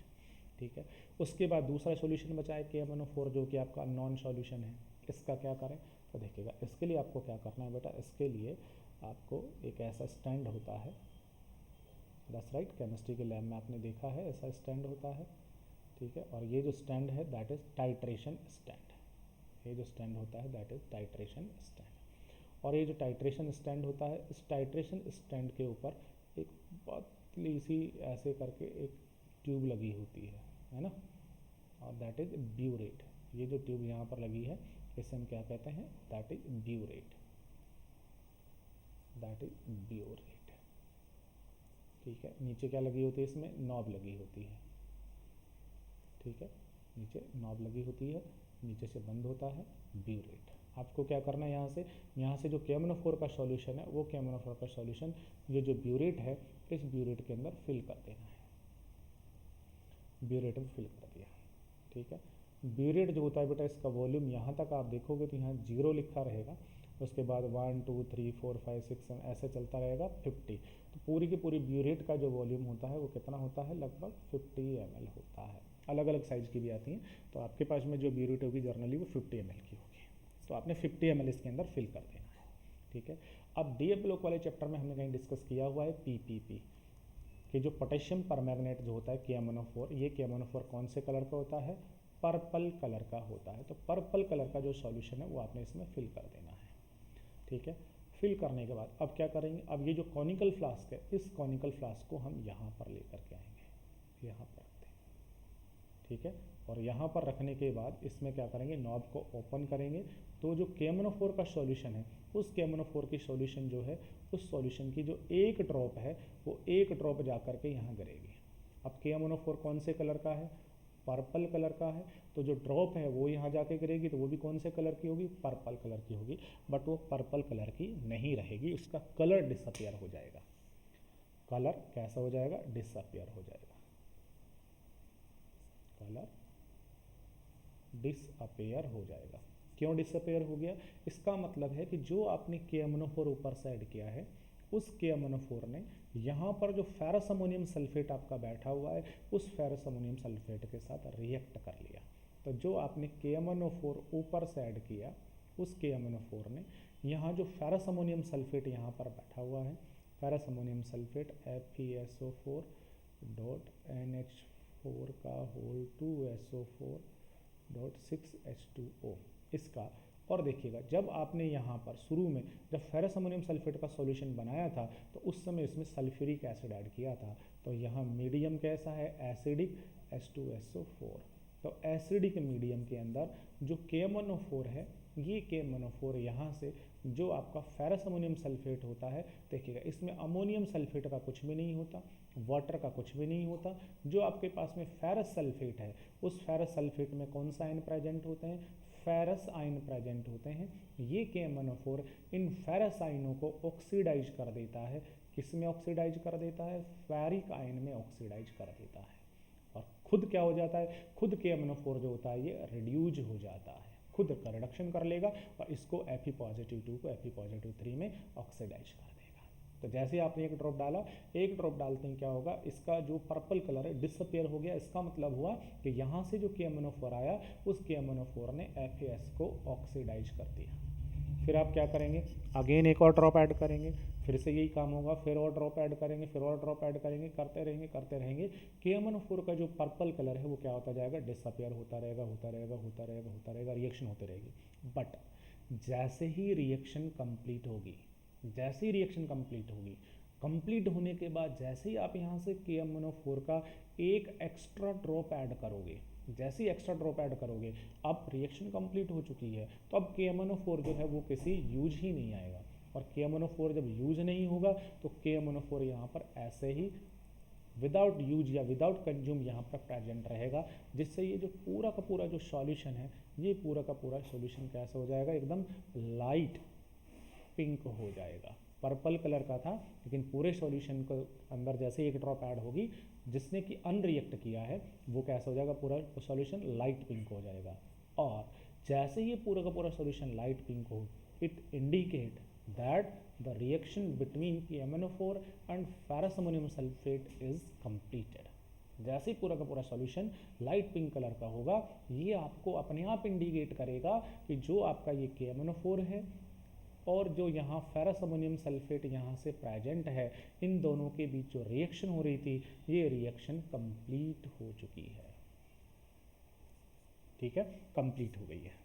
ठीक है। उसके बाद दूसरा सॉल्यूशन बचा है KMnO4 जो कि आपका नॉन सॉल्यूशन है, इसका क्या करें, तो देखिएगा इसके लिए आपको क्या करना है बेटा, इसके लिए आपको एक ऐसा स्टैंड होता है, दैट्स राइट, केमिस्ट्री के लैब में आपने देखा है ऐसा स्टैंड होता है, ठीक है। और ये जो स्टैंड है दैट इज टाइट्रेशन स्टैंड, ये जो स्टैंड होता है दैट इज टाइट्रेशन स्टैंड। और ये जो टाइट्रेशन स्टैंड होता है, इस टाइट्रेशन स्टैंड के ऊपर एक पतली सी ऐसे करके एक ट्यूब लगी होती है ना, और दैट इज ब्यूरेट। ये जो ट्यूब यहाँ पर लगी है इसे हम क्या कहते हैं, that is burette, that is burette, ठीक है। नीचे क्या लगी होती है, इसमें नॉब लगी होती है, ठीक है, नीचे नॉब लगी होती है, नीचे से बंद होता है, ब्यूरेट। आपको क्या करना है, यहाँ से जो KMnO4 का सॉल्यूशन है वो KMnO4 का सॉल्यूशन ये जो ब्यूरेट है इस ब्यूरेट के अंदर फिल कर देना है, ब्यूरेट में फिल कर दिया, ठीक है। ब्यूरेट जो होता है बेटा इसका वॉल्यूम यहाँ तक आप देखोगे तो यहाँ 0 लिखा रहेगा, उसके बाद 1 2 3 4 5 6 7 ऐसे चलता रहेगा 50। तो पूरी की पूरी ब्यूरेट का जो वॉल्यूम होता है वो कितना होता है, लगभग 50 ml होता है। अलग अलग साइज़ की भी आती हैं, तो आपके पास में जो ब्यूरेट होगी जर्नली वो 50 ml की होगी, तो आपने 50 ml इसके अंदर फिल कर देना है, ठीक है। अब DA ब्लॉक वाले चैप्टर में हमने कहीं डिस्कस किया हुआ है PPP कि जो पोटेशियम परमैंगनेट जो होता है KMnO4, ये KMnO4 कौन से कलर का होता है, पर्पल कलर का होता है। तो पर्पल कलर का जो सॉल्यूशन है वो आपने इसमें फिल कर देना है, ठीक है। फिल करने के बाद अब क्या करेंगे, अब ये जो कॉनिकल फ्लास्क है इस कॉनिकल फ्लास्क को हम यहाँ पर लेकर के आएंगे, यहाँ पर रख देंगे, ठीक है। और यहाँ पर रखने के बाद इसमें क्या करेंगे, नॉब को ओपन करेंगे तो जो KMnO4 का सॉल्यूशन है, उस KMnO4 की सॉल्यूशन जो है, उस सॉल्यूशन की जो एक ड्रॉप है वो एक ड्रॉप जा कर के यहाँ गिरेगी। अब KMnO4 कौन से कलर का है? पर्पल कलर का है, तो जो ड्रॉप है वो यहाँ जाके गिरेगी तो वो भी कौन से कलर की होगी? पर्पल कलर की होगी। बट वो पर्पल कलर की नहीं रहेगी, उसका कलर डिसअपियर हो जाएगा। कलर कैसा हो जाएगा? डिसअपियर हो जाएगा। कलर डिसअपियर हो जाएगा। क्यों डिसअपियर हो गया? इसका मतलब है कि जो आपने KMnO4 ऊपर से ऐड किया है, उस KMnO4 ने यहाँ पर जो फेरस अमोनियम सल्फेट आपका बैठा हुआ है, उस फेरस अमोनियम सल्फेट के साथ रिएक्ट कर लिया। तो जो आपने KMnO4 ऊपर से ऐड किया, उस KMnO4 ने यहाँ जो फेरस अमोनियम सल्फेट यहाँ पर बैठा हुआ है, ferrous ammonium sulphate FeSO4 dot NH4 का होल 2SO4 डॉट 6H2O इसका। और देखिएगा जब आपने यहाँ पर शुरू में जब फेरस अमोनियम सल्फेट का सॉल्यूशन बनाया था तो उस समय इसमें सल्फ्यूरिक एसिड ऐड किया था, तो यहाँ मीडियम कैसा है? Acidic H2SO4। तो एसिडिक मीडियम के अंदर जो KMnO4 है, ये KMnO4 यहाँ से जो आपका फेरस अमोनियम सल्फेट होता है, देखिएगा इसमें अमोनियम सल्फेट का कुछ भी नहीं होता, वाटर का कुछ भी नहीं होता। जो आपके पास में फेरस सल्फेट है, उस फेरस सल्फेट में कौन सा आयन प्रेजेंट होते हैं? फेरस आयन प्रेजेंट होते हैं। ये KMnO4 इन फेरस आयनों को ऑक्सीडाइज कर देता है। किस में ऑक्सीडाइज कर देता है? फेरिक आयन में ऑक्सीडाइज कर देता है। और खुद क्या हो जाता है? खुद KMnO4 जो होता है ये रिड्यूज हो जाता है, खुद का रिडक्शन कर लेगा और इसको Fe+2 को Fe+3 में ऑक्सीडाइज कर देगा। तो जैसे आपने एक ड्रॉप डाला, एक ड्रॉप डालते ही क्या होगा? इसका जो पर्पल कलर है डिसअपियर हो गया। इसका मतलब हुआ कि यहाँ से जो KMnO4 आया, उस KMnO4 ने FeS को ऑक्सीडाइज कर दिया। फिर आप क्या करेंगे? अगेन एक और ड्रॉप ऐड करेंगे, फिर से यही काम होगा, फिर और ड्रॉप ऐड करेंगे, फिर और ड्रॉप ऐड करेंगे, करते रहेंगे। KMnO4 का जो पर्पल कलर है वो क्या होता जाएगा? डिसअपियर होता रहेगा, होता रहेगा, होता रहेगा, होता रहेगा, रिएक्शन होती रहेगी। बट जैसे ही रिएक्शन कंप्लीट होगी, जैसे ही रिएक्शन कंप्लीट होगी, कंप्लीट होने के बाद जैसे ही आप यहाँ से KMnO4 का एक एक्स्ट्रा ड्रॉप ऐड करोगे, जैसे ही एक्स्ट्रा ड्रॉप ऐड करोगे, अब रिएक्शन कंप्लीट हो चुकी है, तो अब KMnO4 जो है वो किसी यूज ही नहीं आएगा। और KMnO4 जब यूज नहीं होगा तो KMnO4 यहाँ पर ऐसे ही विदाउट यूज या विदाउट कंज्यूम यहाँ पर प्रेजेंट रहेगा, जिससे ये जो पूरा का पूरा जो सॉल्यूशन है, ये पूरा का पूरा सॉल्यूशन कैसा हो जाएगा? एकदम लाइट पिंक हो जाएगा। पर्पल कलर का था, लेकिन पूरे सॉल्यूशन के अंदर जैसे एक ड्रॉप ऐड होगी, जिसने कि अनरिएक्ट किया है, वो कैसा हो जाएगा? पूरा सॉल्यूशन लाइट पिंक हो जाएगा। और जैसे ये पूरा का पूरा सॉल्यूशन लाइट पिंक हो, it indicate that the reaction between KMnO4 and ferrous ammonium sulphate is completed. जैसे ही पूरा का पूरा सॉल्यूशन लाइट पिंक कलर का होगा, ये आपको अपने आप इंडिकेट करेगा कि जो आपका ये KMnO4 है और जो यहाँ फेरस अमोनियम सल्फेट यहाँ से प्रेजेंट है, इन दोनों के बीच जो रिएक्शन हो रही थी, ये रिएक्शन कंप्लीट हो चुकी है। ठीक है, कंप्लीट हो गई है।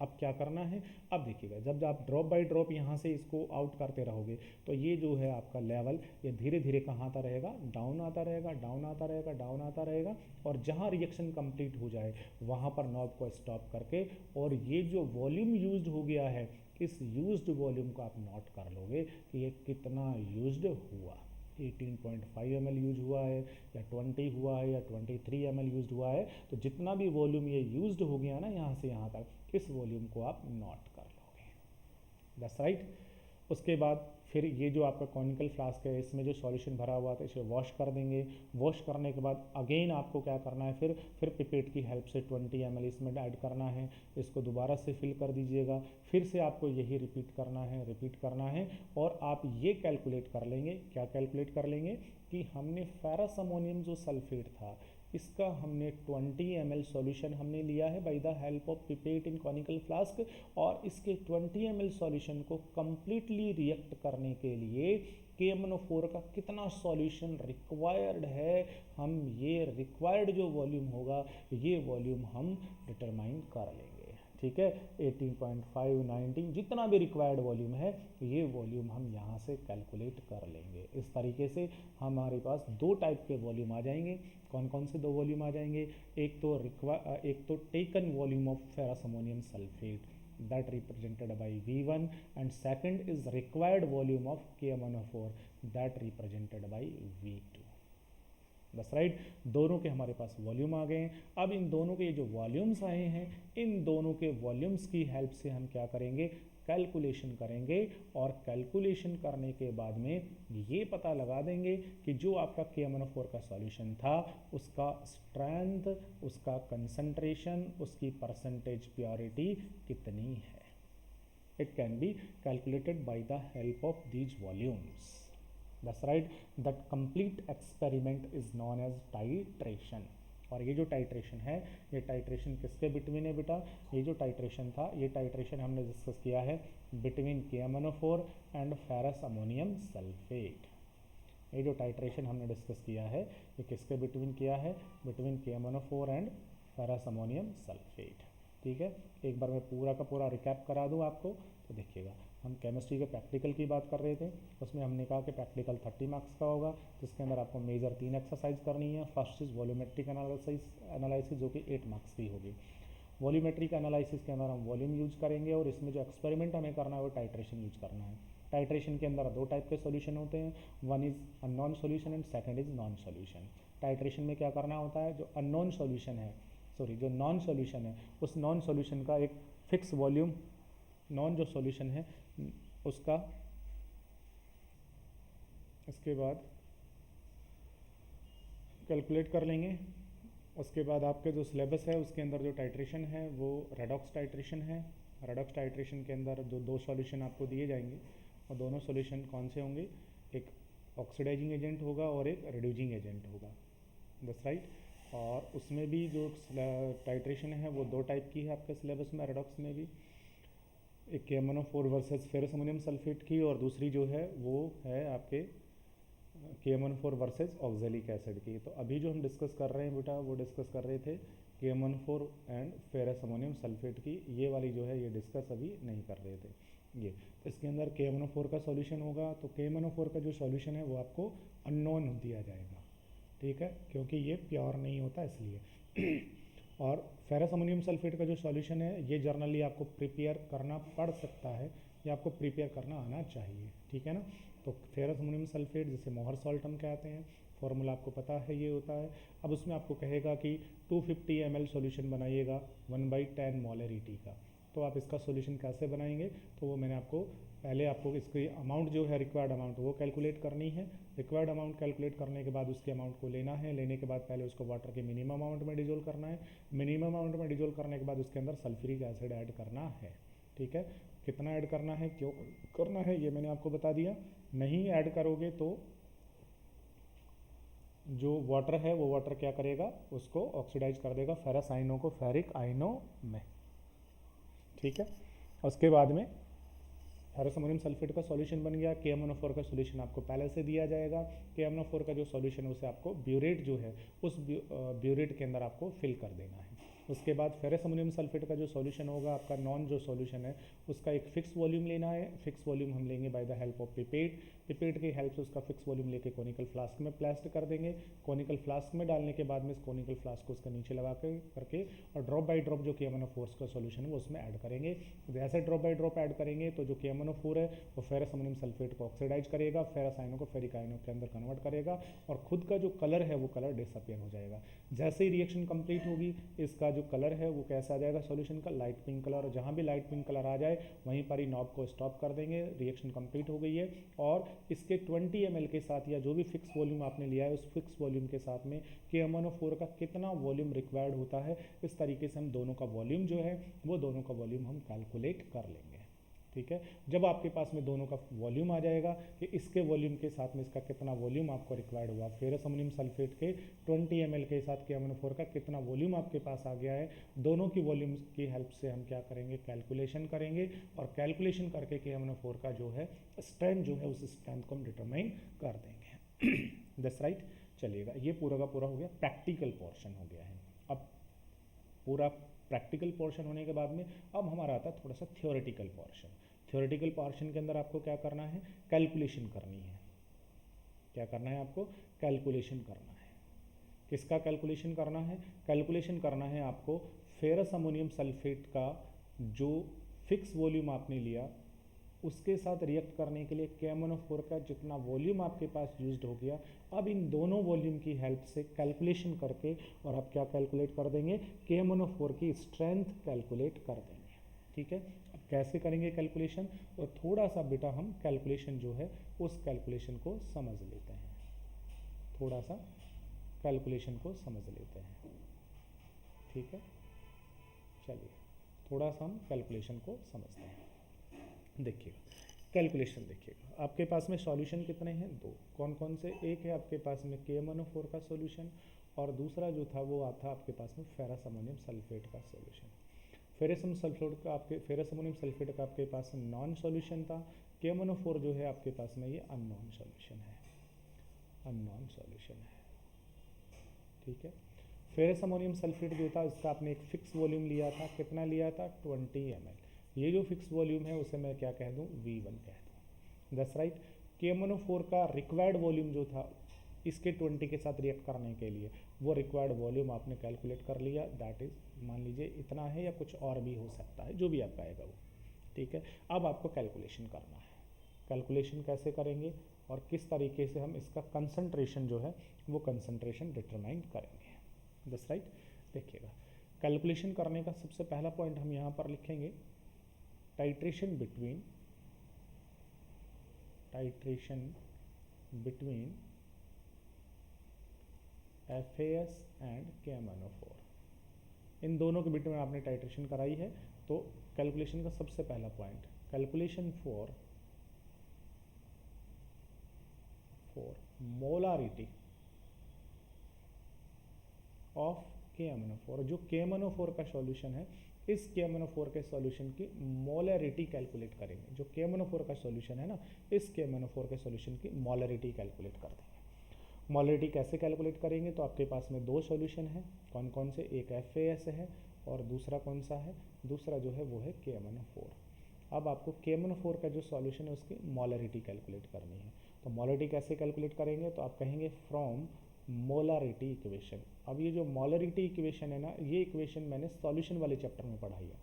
अब क्या करना है? अब देखिएगा जब आप ड्रॉप बाय ड्रॉप यहाँ से इसको आउट करते रहोगे, तो ये जो है आपका लेवल, ये धीरे धीरे कहाँ आता रहेगा? डाउन आता रहेगा, डाउन आता रहेगा, डाउन आता रहेगा। और जहाँ रिएक्शन कंप्लीट हो जाए वहाँ पर नॉब को स्टॉप करके, और ये जो वॉल्यूम यूज्ड हो गया है, इस यूज्ड वॉल्यूम को आप नोट कर लोगे कि ये कितना यूज्ड हुआ। 18.5 ml यूज हुआ है, या 20 हुआ है, या 23 ml यूज हुआ है। तो जितना भी वॉल्यूम ये यूज्ड हो गया ना यहाँ से यहाँ तक, इस वॉल्यूम को आप नोट कर लोगे। That's right. उसके बाद फिर ये जो आपका कॉनिकल फ्लास्क है, इसमें जो सॉल्यूशन भरा हुआ था, इसे वॉश कर देंगे। वॉश करने के बाद अगेन आपको क्या करना है? फिर पिपेट की हेल्प से 20 ml इसमें ऐड करना है, इसको दोबारा से फिल कर दीजिएगा। फिर से आपको यही रिपीट करना है। और आप ये कैलकुलेट कर लेंगे, क्या कैलकुलेट कर लेंगे? कि हमने फेरस अमोनियम जो सल्फेट था, इसका हमने 20 ml सॉल्यूशन हमने लिया है by the help of pipette in conical flask. और इसके 20 ml सॉल्यूशन को कंप्लीटली रिएक्ट करने के लिए KMnO4 का कितना सॉल्यूशन रिक्वायर्ड है, हम ये रिक्वायर्ड जो वॉल्यूम होगा, ये वॉल्यूम हम डिटरमाइन कर लेंगे। ठीक है, 18.5, 19, जितना भी रिक्वायर्ड वॉल्यूम है, ये वॉल्यूम हम यहाँ से कैलकुलेट कर लेंगे। इस तरीके से हमारे पास दो टाइप के वॉल्यूम आ जाएंगे। कौन कौन से दो वॉल्यूम आ जाएंगे? एक तो taken volume of ferrous ammonium sulphate, that represented by V1, and second is required volume of KMnO4 that represented by V2. बस राइट, दोनों के हमारे पास वॉल्यूम आ गए हैं। अब इन दोनों के जो वॉल्यूम्स आए हैं, इन दोनों के वॉल्यूम्स की हेल्प से हम क्या करेंगे, कैलकुलेशन करेंगे, और कैलकुलेशन करने के बाद में ये पता लगा देंगे कि जो आपका KMnO4 का सॉल्यूशन था उसका स्ट्रेंथ, उसका कंसंट्रेशन, उसकी परसेंटेज प्योरिटी कितनी है। It can be calculated by the help of these volumes. That's right, that complete experiment is known as titration। और ये जो टाइट्रेशन है, ये टाइट्रेशन किसके बिटवीन है बेटा, ये जो टाइट्रेशन था, ये टाइट्रेशन हमने डिस्कस किया है between KMnO4 and ferrous ammonium sulphate. ये जो टाइट्रेशन हमने डिस्कस किया है ये किसके बिटवीन किया है, between KMnO4 and ferrous ammonium sulphate. ठीक है, एक बार मैं पूरा का पूरा रिकैप करा दूँ आपको, तो देखिएगा हम केमिस्ट्री के प्रैक्टिकल की बात कर रहे थे, उसमें हमने कहा कि प्रैक्टिकल 30 मार्क्स का होगा, जिसके अंदर आपको मेजर 3 एक्सरसाइज करनी है। फर्स्ट इज वॉल्यूमेट्रिक एनालिसिस जो कि 8 मार्क्स की होगी। वॉल्यूमेट्रिक एनालिसिस के अंदर हम वॉल्यूम यूज करेंगे, और इसमें जो एक्सपेरिमेंट हमें करना है वो टाइट्रेशन यूज करना है। टाइट्रेशन के अंदर 2 टाइप के सॉल्यूशन होते हैं, one is unknown solution and second is non solution. Titration में क्या करना होता है, जो अननोन सॉल्यूशन है, जो नॉन सॉल्यूशन है, उस नॉन सॉल्यूशन का एक फिक्स वॉल्यूम, नॉन जो सॉल्यूशन है उसका, इसके बाद कैलकुलेट कर लेंगे। उसके बाद आपके जो सिलेबस है उसके अंदर जो टाइट्रेशन है वो रेडॉक्स टाइट्रेशन है। रेडॉक्स टाइट्रेशन के अंदर जो 2 सॉल्यूशन आपको दिए जाएंगे, और दोनों सॉल्यूशन कौन से होंगे, एक ऑक्सीडाइजिंग एजेंट होगा और एक रिड्यूसिंग एजेंट होगा। That's right. और उसमें भी जो टाइट्रेशन है वो 2 टाइप की है आपके सिलेबस में, रेडॉक्स में भी, एक KMnO4 versus ferrous ammonium sulphate की, और दूसरी जो है वो है आपके KMnO4 वर्सेस ऑक्जेलिक एसिड की। तो अभी जो हम डिस्कस कर रहे हैं बेटा, वो डिस्कस कर रहे थे KMnO4 and ferrous ammonium sulphate की। ये वाली जो है ये डिस्कस अभी नहीं कर रहे थे ये। तो इसके अंदर KMnO4 का सॉल्यूशन होगा, तो KMnO4 का जो सॉल्यूशन है वो आपको अननोन दिया जाएगा, ठीक है, क्योंकि ये प्योर नहीं होता इसलिए। और फेरस अमोनियम सल्फेट का जो सॉल्यूशन है ये जर्नली आपको प्रिपेयर करना पड़ सकता है, या आपको प्रिपेयर करना आना चाहिए, ठीक है ना। तो फेरस अमोनियम सल्फेट जिसे मोहर सॉल्ट हम कहते हैं, फॉर्मूला आपको पता है ये होता है। अब उसमें आपको कहेगा कि 250 ml सॉल्यूशन बनाइएगा 1/10 मोलरिटी का, तो आप इसका सॉल्यूशन कैसे बनाएंगे, तो वो मैंने आपको पहले आपको इसकी अमाउंट जो है, रिक्वायर्ड अमाउंट वो कैलकुलेट करनी है। रिक्वायर्ड अमाउंट कैलकुलेट करने के बाद उसके अमाउंट को लेना है, लेने के बाद पहले उसको वाटर के मिनिमम अमाउंट में डिजोल्व करना है। मिनिमम अमाउंट में डिजोल्व करने के बाद उसके अंदर सल्फ्यूरिक एसिड ऐड करना है, ठीक है। कितना ऐड करना है, क्यों करना है, ये मैंने आपको बता दिया। नहीं ऐड करोगे तो जो वाटर है वो वाटर क्या करेगा, उसको ऑक्सीडाइज कर देगा फेरस आयनों को फेरिक आयनों में, ठीक है। उसके बाद में फेरस अमोनियम सल्फेट का सॉल्यूशन बन गया। KMnO4 का सॉल्यूशन आपको पहले से दिया जाएगा। KMnO4 का जो सॉल्यूशन है उसे आपको ब्यूरेट जो है उस ब्यूरेट के अंदर आपको फिल कर देना है। उसके बाद फेरस अमोनियम सल्फेट का जो सॉल्यूशन होगा, आपका नॉन जो सॉल्यूशन है उसका एक फिक्स वॉल्यूम लेना है। फिक्स वॉल्यूम हम लेंगे by the help of pipette. Pipette की हेल्प से उसका फिक्स वॉल्यूम लेके कॉनिकल फ्लास्क में प्लेस्ड कर देंगे। कॉनिकल फ्लास्क में डालने के बाद में इस कॉनिकल फ्लास्क को उसके नीचे लगा के करके और ड्रॉप बाय ड्रॉप जो KMnO4 का सॉल्यूशन है वो उसमें ऐड करेंगे। जैसे ड्रॉप बाय ड्रॉप ऐड करेंगे तो जो KMnO4 है वो फेरस अमोनियम सल्फेट को ऑक्सीडाइज करेगा, फेरस आयनों को फेरिक आयनों के अंदर कन्वर्ट करेगा, और खुद का जो कलर है वो कलर डिसअपियर हो जाएगा। जैसे ही रिएक्शन कंप्लीट होगी, इसका जो कलर है वो कैसा आ जाएगा सॉल्यूशन का, लाइट पिंक कलर। जहाँ भी लाइट पिंक कलर आ जाए वहीं पर ही नॉब को स्टॉप कर देंगे, रिएक्शन कंप्लीट हो गई है। और इसके 20 ml के साथ या जो भी फिक्स वॉल्यूम आपने लिया है उस फिक्स वॉल्यूम के साथ में KMnO4 का कितना वॉल्यूम रिक्वायर्ड होता है, इस तरीके से हम दोनों का वॉल्यूम जो है वो दोनों का वॉल्यूम हम कैलकुलेट कर लेंगे, ठीक है। जब आपके पास में दोनों का वॉल्यूम आ जाएगा कि इसके वॉल्यूम के साथ में इसका कितना वॉल्यूम आपको रिक्वायर्ड हुआ, फेरस अमोनियम सल्फेट के 20 ml के साथ KMnO4 का कितना वॉल्यूम आपके पास आ गया है, दोनों की वॉल्यूम की हेल्प से हम क्या करेंगे, कैलकुलेशन करेंगे। और कैलकुलेशन करके KMnO4 का जो है स्ट्रेंथ जो है उस स्ट्रेंथ को हम डिटरमाइन कर देंगे। That's right. चलिएगा, ये पूरा का पूरा हो गया, प्रैक्टिकल पोर्शन हो गया है। अब पूरा प्रैक्टिकल पोर्शन होने के बाद में अब हमारा आता है थोड़ा सा थ्योरेटिकल पोर्शन। थ्योरेटिकल पोर्शन के अंदर आपको क्या करना है, कैलकुलेशन करनी है। क्या करना है आपको, कैलकुलेशन करना है। किसका कैलकुलेशन करना है, कैलकुलेशन करना है आपको फेरस अमोनियम सल्फेट का जो फिक्स वॉल्यूम आपने लिया, उसके साथ रिएक्ट करने के लिए KMnO4 का जितना वॉल्यूम आपके पास यूज्ड हो गया, अब इन दोनों वॉल्यूम की हेल्प से कैलकुलेशन करके और आप क्या कैलकुलेट कर देंगे, KMnO4 की स्ट्रेंथ कैलकुलेट कर देंगे। ठीक है, अब कैसे करेंगे कैलकुलेशन, तो थोड़ा सा बेटा हम कैलकुलेशन जो है उस कैलकुलेशन को समझ लेते हैं, थोड़ा सा कैलकुलेशन को समझ लेते हैं। ठीक है, चलिए थोड़ा सा हम कैलकुलेशन को समझते हैं। देखिएगा कैलकुलेशन, देखिएगा आपके पास में सॉल्यूशन कितने हैं, दो। कौन कौन से, एक है आपके पास में KMnO4 का सॉल्यूशन और दूसरा जो था वो आता आपके पास में फेरस अमोनियम सल्फेट का सॉल्यूशन। फेरस अमोनियम सल्फेट का आपके पास नॉन सॉल्यूशन था। KMnO4 जो है आपके पास में ये अननोन सॉल्यूशन है, अननोन सॉल्यूशन है। ठीक है, फेरस अमोनियम सल्फेट जो था इसका आपने एक फिक्स वॉल्यूम लिया था, कितना लिया था, 20 ml। ये जो फिक्स वॉल्यूम है उसे मैं क्या कह दूँ, V1 कह दूँ। That's right. KMnO4 का रिक्वायर्ड वॉल्यूम जो था इसके 20 के साथ रिएक्ट करने के लिए, वो रिक्वायर्ड वॉल्यूम आपने कैलकुलेट कर लिया, दैट इज मान लीजिए इतना है या कुछ और भी हो सकता है, जो भी आपका आएगा वो। ठीक है, अब आपको कैलकुलेशन करना है। कैलकुलेशन कैसे करेंगे और किस तरीके से हम इसका कंसंट्रेशन जो है वो कंसंट्रेशन डिटरमाइन करेंगे। That's right. देखिएगा कैलकुलेशन करने का सबसे पहला पॉइंट हम यहाँ पर लिखेंगे, titration between FAS and KMnO4। इन दोनों के बीच में आपने टाइट्रेशन कराई है, तो कैलकुलेशन का सबसे पहला point, calculation for molarity of KMnO4। जो KMnO4 का सॉल्यूशन है, इस KMnO4 के सॉल्यूशन की मोलरिटी कैलकुलेट करेंगे। जो KMnO4 का सॉल्यूशन है ना, इस KMnO4 के सॉल्यूशन की मोलरिटी कैलकुलेट कर देंगे। मोलरिटी कैसे कैलकुलेट करेंगे, तो आपके पास में दो सॉल्यूशन है, कौन कौन से, एक FAS है और दूसरा कौन सा है, दूसरा जो है वो है KMnO4। अब आपको KMnO4 का जो सॉल्यूशन है उसकी मोलरिटी कैलकुलेट करनी है। तो मोलरिटी कैसे कैलकुलेट करेंगे, तो आप कहेंगे फ्रॉम मोलरिटी इक्वेशन। अब ये जो मोलरिटी इक्वेशन है ना, ये इक्वेशन मैंने सॉल्यूशन वाले चैप्टर में पढ़ाई है।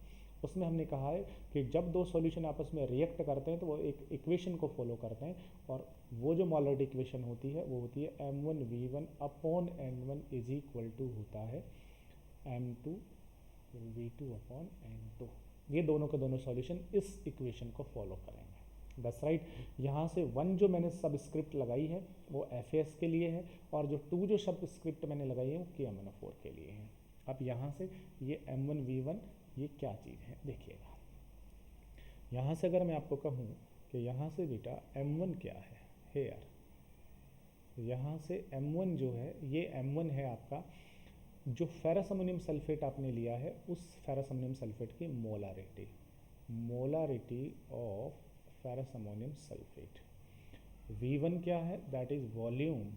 उसमें हमने कहा है कि जब दो सॉल्यूशन आपस में रिएक्ट करते हैं तो वो एक इक्वेशन को फॉलो करते हैं, और वो जो मोलरिटी इक्वेशन होती है वो होती है M1V1 upon N1 is equal to होता है M2V2 अपॉन N2। ये दोनों के दोनों सॉल्यूशन इस इक्वेशन को फॉलो करेंगे। That's right. यहाँ से 1 जो मैंने सबस्क्रिप्ट लगाई है वो FAS के लिए है, और जो 2 जो सबस्क्रिप्ट मैंने लगाई है वो KMnO4 के लिए है। अब यहाँ से ये M1V1 ये क्या चीज़ है, देखिएगा यहाँ से अगर मैं आपको कहूँ कि यहाँ से बेटा M1 क्या है, हेयर, यहाँ से M1 जो है, ये M1 है आपका जो फेरस अमोनियम सल्फेट आपने लिया है, उस फेरस अमोनियम सल्फेट की molarity of ferrous ammonium sulphate. V1 क्या है, that is volume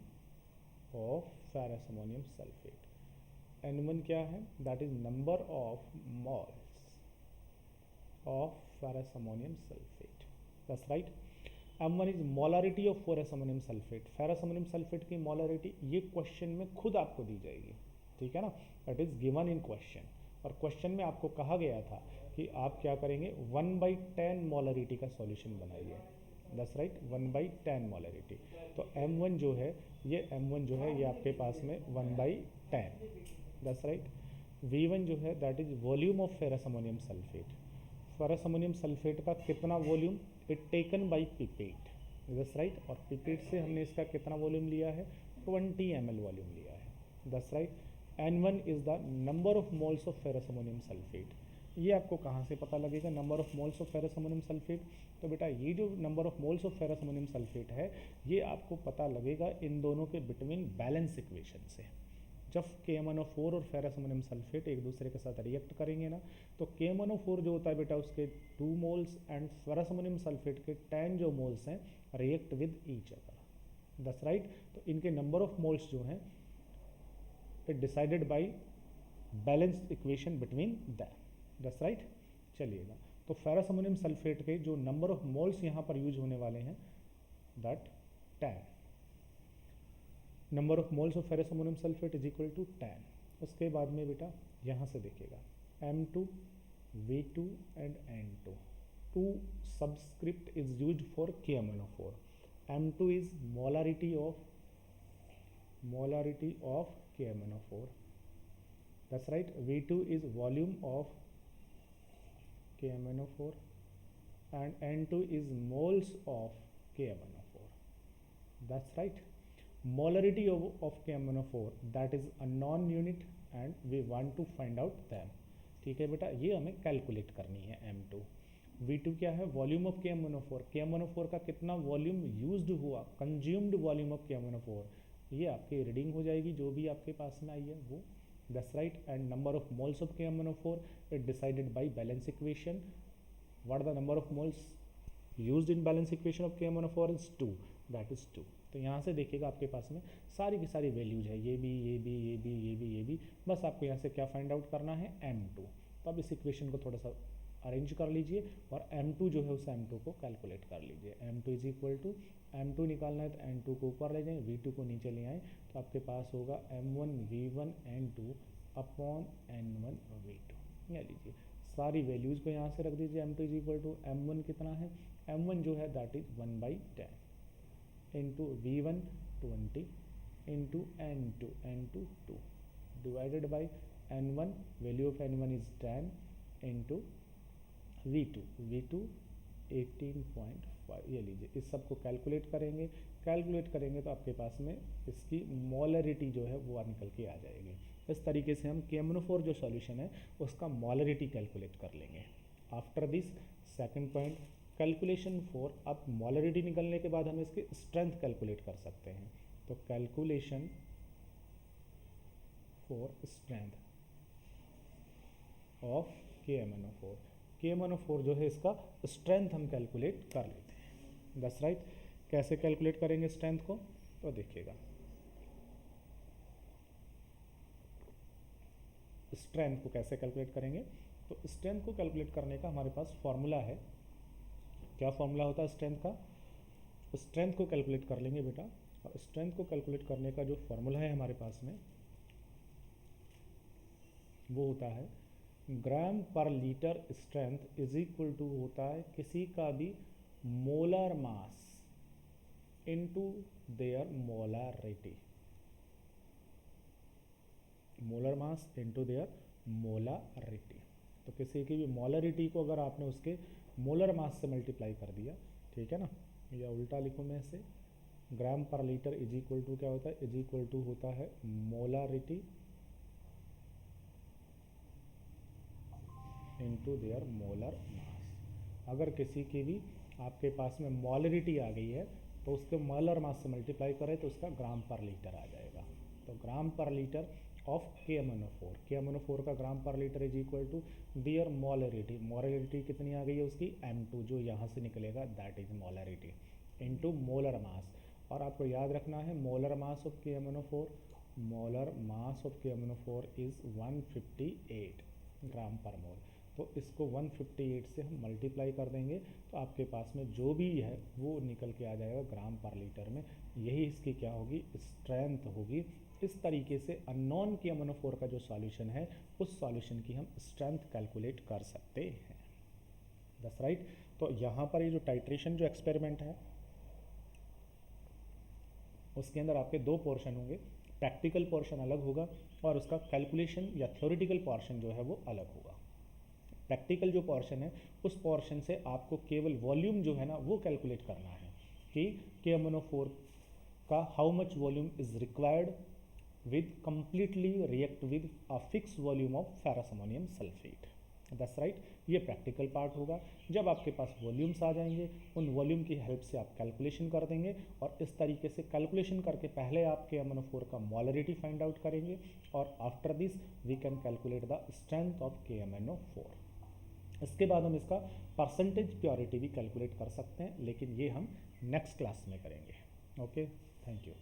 of ferrous ammonium sulphate. N1 क्या है, that is number of moles of ferrous ammonium sulphate. That's right. M1 is molarity of ferrous ammonium sulphate. Ferrous ammonium sulphate की मोलारिटी ये क्वेश्चन में खुद आपको दी जाएगी, ठीक है ना, that is given in question. और क्वेश्चन में आपको कहा गया था कि आप क्या करेंगे, 1/10 मोलारिटी का सॉल्यूशन बनाइए। That's right, 1/10 molarity. तो M1 जो है, ये M1 जो है ये आपके पास में 1/10। That's right. V1 जो है that is volume of ferrous ammonium sulphate. Ferrous ammonium sulphate का कितना volume, it taken by pipette. That's right. और पिपेट से हमने इसका कितना वॉल्यूम लिया है, 20 ml वॉल्यूम लिया है। That's right. N1 is the number of moles of ferrous ammonium sulphate. ये आपको कहाँ से पता लगेगा, number of moles of ferrous ammonium sulphate, तो बेटा ये जो number of moles of ferrous ammonium sulphate है ये आपको पता लगेगा इन दोनों के बिटवीन बैलेंस इक्वेशन से। जब KMnO4 और फेरस अमोनियम सल्फेट एक दूसरे के साथ रिएक्ट करेंगे ना, तो KMnO4 जो होता है बेटा उसके 2 moles and ferrous ammonium sulphate के 10 जो मोल्स हैं react with each other. That's right. तो इनके नंबर ऑफ मोल्स जो हैं it decided by balanced equation between them. That's right. चलिएगा, तो फेरस अमोनियम सल्फेट के जो नंबर ऑफ मोल्स यहाँ पर यूज होने वाले हैं that 10, number of moles of ferrous ammonium sulphate is equal to 10। उसके बाद में बेटा यहाँ से देखिएगा M2 V2 and N2. Two subscript is used for KMnO4. M2 is molarity of KMnO4. That's right. V2 is volume of KMnO4 and N2 is moles of KMnO4. That's right. Molarity of KMnO4, that is a non unit and we want to find out them. ठीक है बेटा, ये हमें कैलकुलेट करनी है M2. V2 क्या है? Volume of KMnO4. KMnO4 का कितना वॉल्यूम यूज्ड हुआ, कंज्यूम्ड वॉल्यूम ऑफ KMnO4, ये आपकी रीडिंग हो जाएगी जो भी आपके पास में आई है वो. That's right. And number of moles of KMnO4 it decided by balance equation. What are the number of moles used in balance equation of KMnO4 is 2. That is 2. तो यहाँ से देखिएगा आपके पास में सारी की सारी वैल्यूज है, ये भी. बस आपको यहाँ से क्या फाइंड आउट करना है? M2. तो अब इस इक्वेशन को थोड़ा सा अरेंज कर लीजिए और M2 जो है उस M2 को कैलकुलेट कर लीजिए. M2 is equal to, M2 निकालना है तो N2 को ऊपर ले जाएं, V2 को नीचे ले आएँ, तो आपके पास होगा M1 V1 N2 upon N1 V2. ले लीजिए सारी वैल्यूज़ को यहाँ से रख दीजिए. M2 is equal to M1 कितना है? M1 जो है that is 1/10 into V1 20 into N2 2 divided by N1, value of N1 is 10 into V2 18.5. ये लीजिए, इस सब को कैलकुलेट करेंगे तो आपके पास में इसकी मोलरिटी जो है वो निकल के आ जाएगी. इस तरीके से हम KMnO4 जो सॉल्यूशन है उसका मोलरिटी कैलकुलेट कर लेंगे. After this second point, calculation for. अब मोलरिटी निकलने के बाद हम इसकी स्ट्रेंथ कैलकुलेट कर सकते हैं. तो calculation for strength of KMnO4. KMnO4 जो है इसका स्ट्रेंथ हम कैलकुलेट कर लेते हैं. That's right. कैसे कैलकुलेट करेंगे स्ट्रेंथ को? तो देखिएगा, स्ट्रेंथ को कैसे कैलकुलेट करेंगे. तो स्ट्रेंथ को कैलकुलेट करने का हमारे पास फॉर्मूला है. क्या फॉर्मूला होता है स्ट्रेंथ का? स्ट्रेंथ को कैलकुलेट कर लेंगे बेटा. और स्ट्रेंथ को कैलकुलेट करने का जो फॉर्मूला है हमारे पास में वो होता है gram per litre strength is equal to होता है किसी का भी molar mass into their molarity. Molar mass into their molarity. तो किसी की भी मोलरिटी को अगर आपने उसके मोलर मास से मल्टीप्लाई कर दिया, ठीक है ना, या उल्टा लिखूँ मैं इसे, ग्राम per litre is equal to क्या होता है? इज इक्वल टू होता है molarity into their molar mass. अगर किसी की भी आपके पास में मोलरिटी आ गई है तो उसके मोलर मास से मल्टीप्लाई करें तो उसका ग्राम पर लीटर आ जाएगा. तो ग्राम पर लीटर ऑफ KMnO4 का gram per litre is equal to their molarity. Molarity कितनी आ गई है उसकी? M2, जो यहाँ से निकलेगा that is molarity into molar mass. और आपको याद रखना है molar mass of KMnO4, molar mass of KMnO4 is 158 ग्राम पर मोल. तो इसको 158 से हम मल्टीप्लाई कर देंगे तो आपके पास में जो भी है वो निकल के आ जाएगा ग्राम पर लीटर में. यही इसकी क्या होगी? स्ट्रेंथ होगी. इस तरीके से अननोन KMnO4 का जो सॉल्यूशन है उस सॉल्यूशन की हम स्ट्रेंथ कैलकुलेट कर सकते हैं. That's right. तो यहाँ पर ये जो टाइट्रेशन जो एक्सपेरिमेंट है उसके अंदर आपके दो पोर्शन होंगे. प्रैक्टिकल पोर्शन अलग होगा और उसका कैलकुलेशन या थ्योरेटिकल पोर्शन जो है वो अलग होगा. प्रैक्टिकल जो पोर्शन है उस पोर्शन से आपको केवल वॉल्यूम जो है ना वो कैलकुलेट करना है कि KMnO4 का how much volume is required with completely react with a fix volume of ferrous ammonium sulphate. That's right. ये प्रैक्टिकल पार्ट होगा. जब आपके पास वॉल्यूम्स आ जाएंगे उन वॉल्यूम की हेल्प से आप कैलकुलेशन कर देंगे और इस तरीके से कैलकुलेशन करके पहले आप KMnO4 का मोलरिटी फाइंड आउट करेंगे और after this we can calculate the strength of KMnO4. इसके बाद हम इसका परसेंटेज प्योरिटी भी कैलकुलेट कर सकते हैं, लेकिन ये हम नेक्स्ट क्लास में करेंगे. Okay, thank you.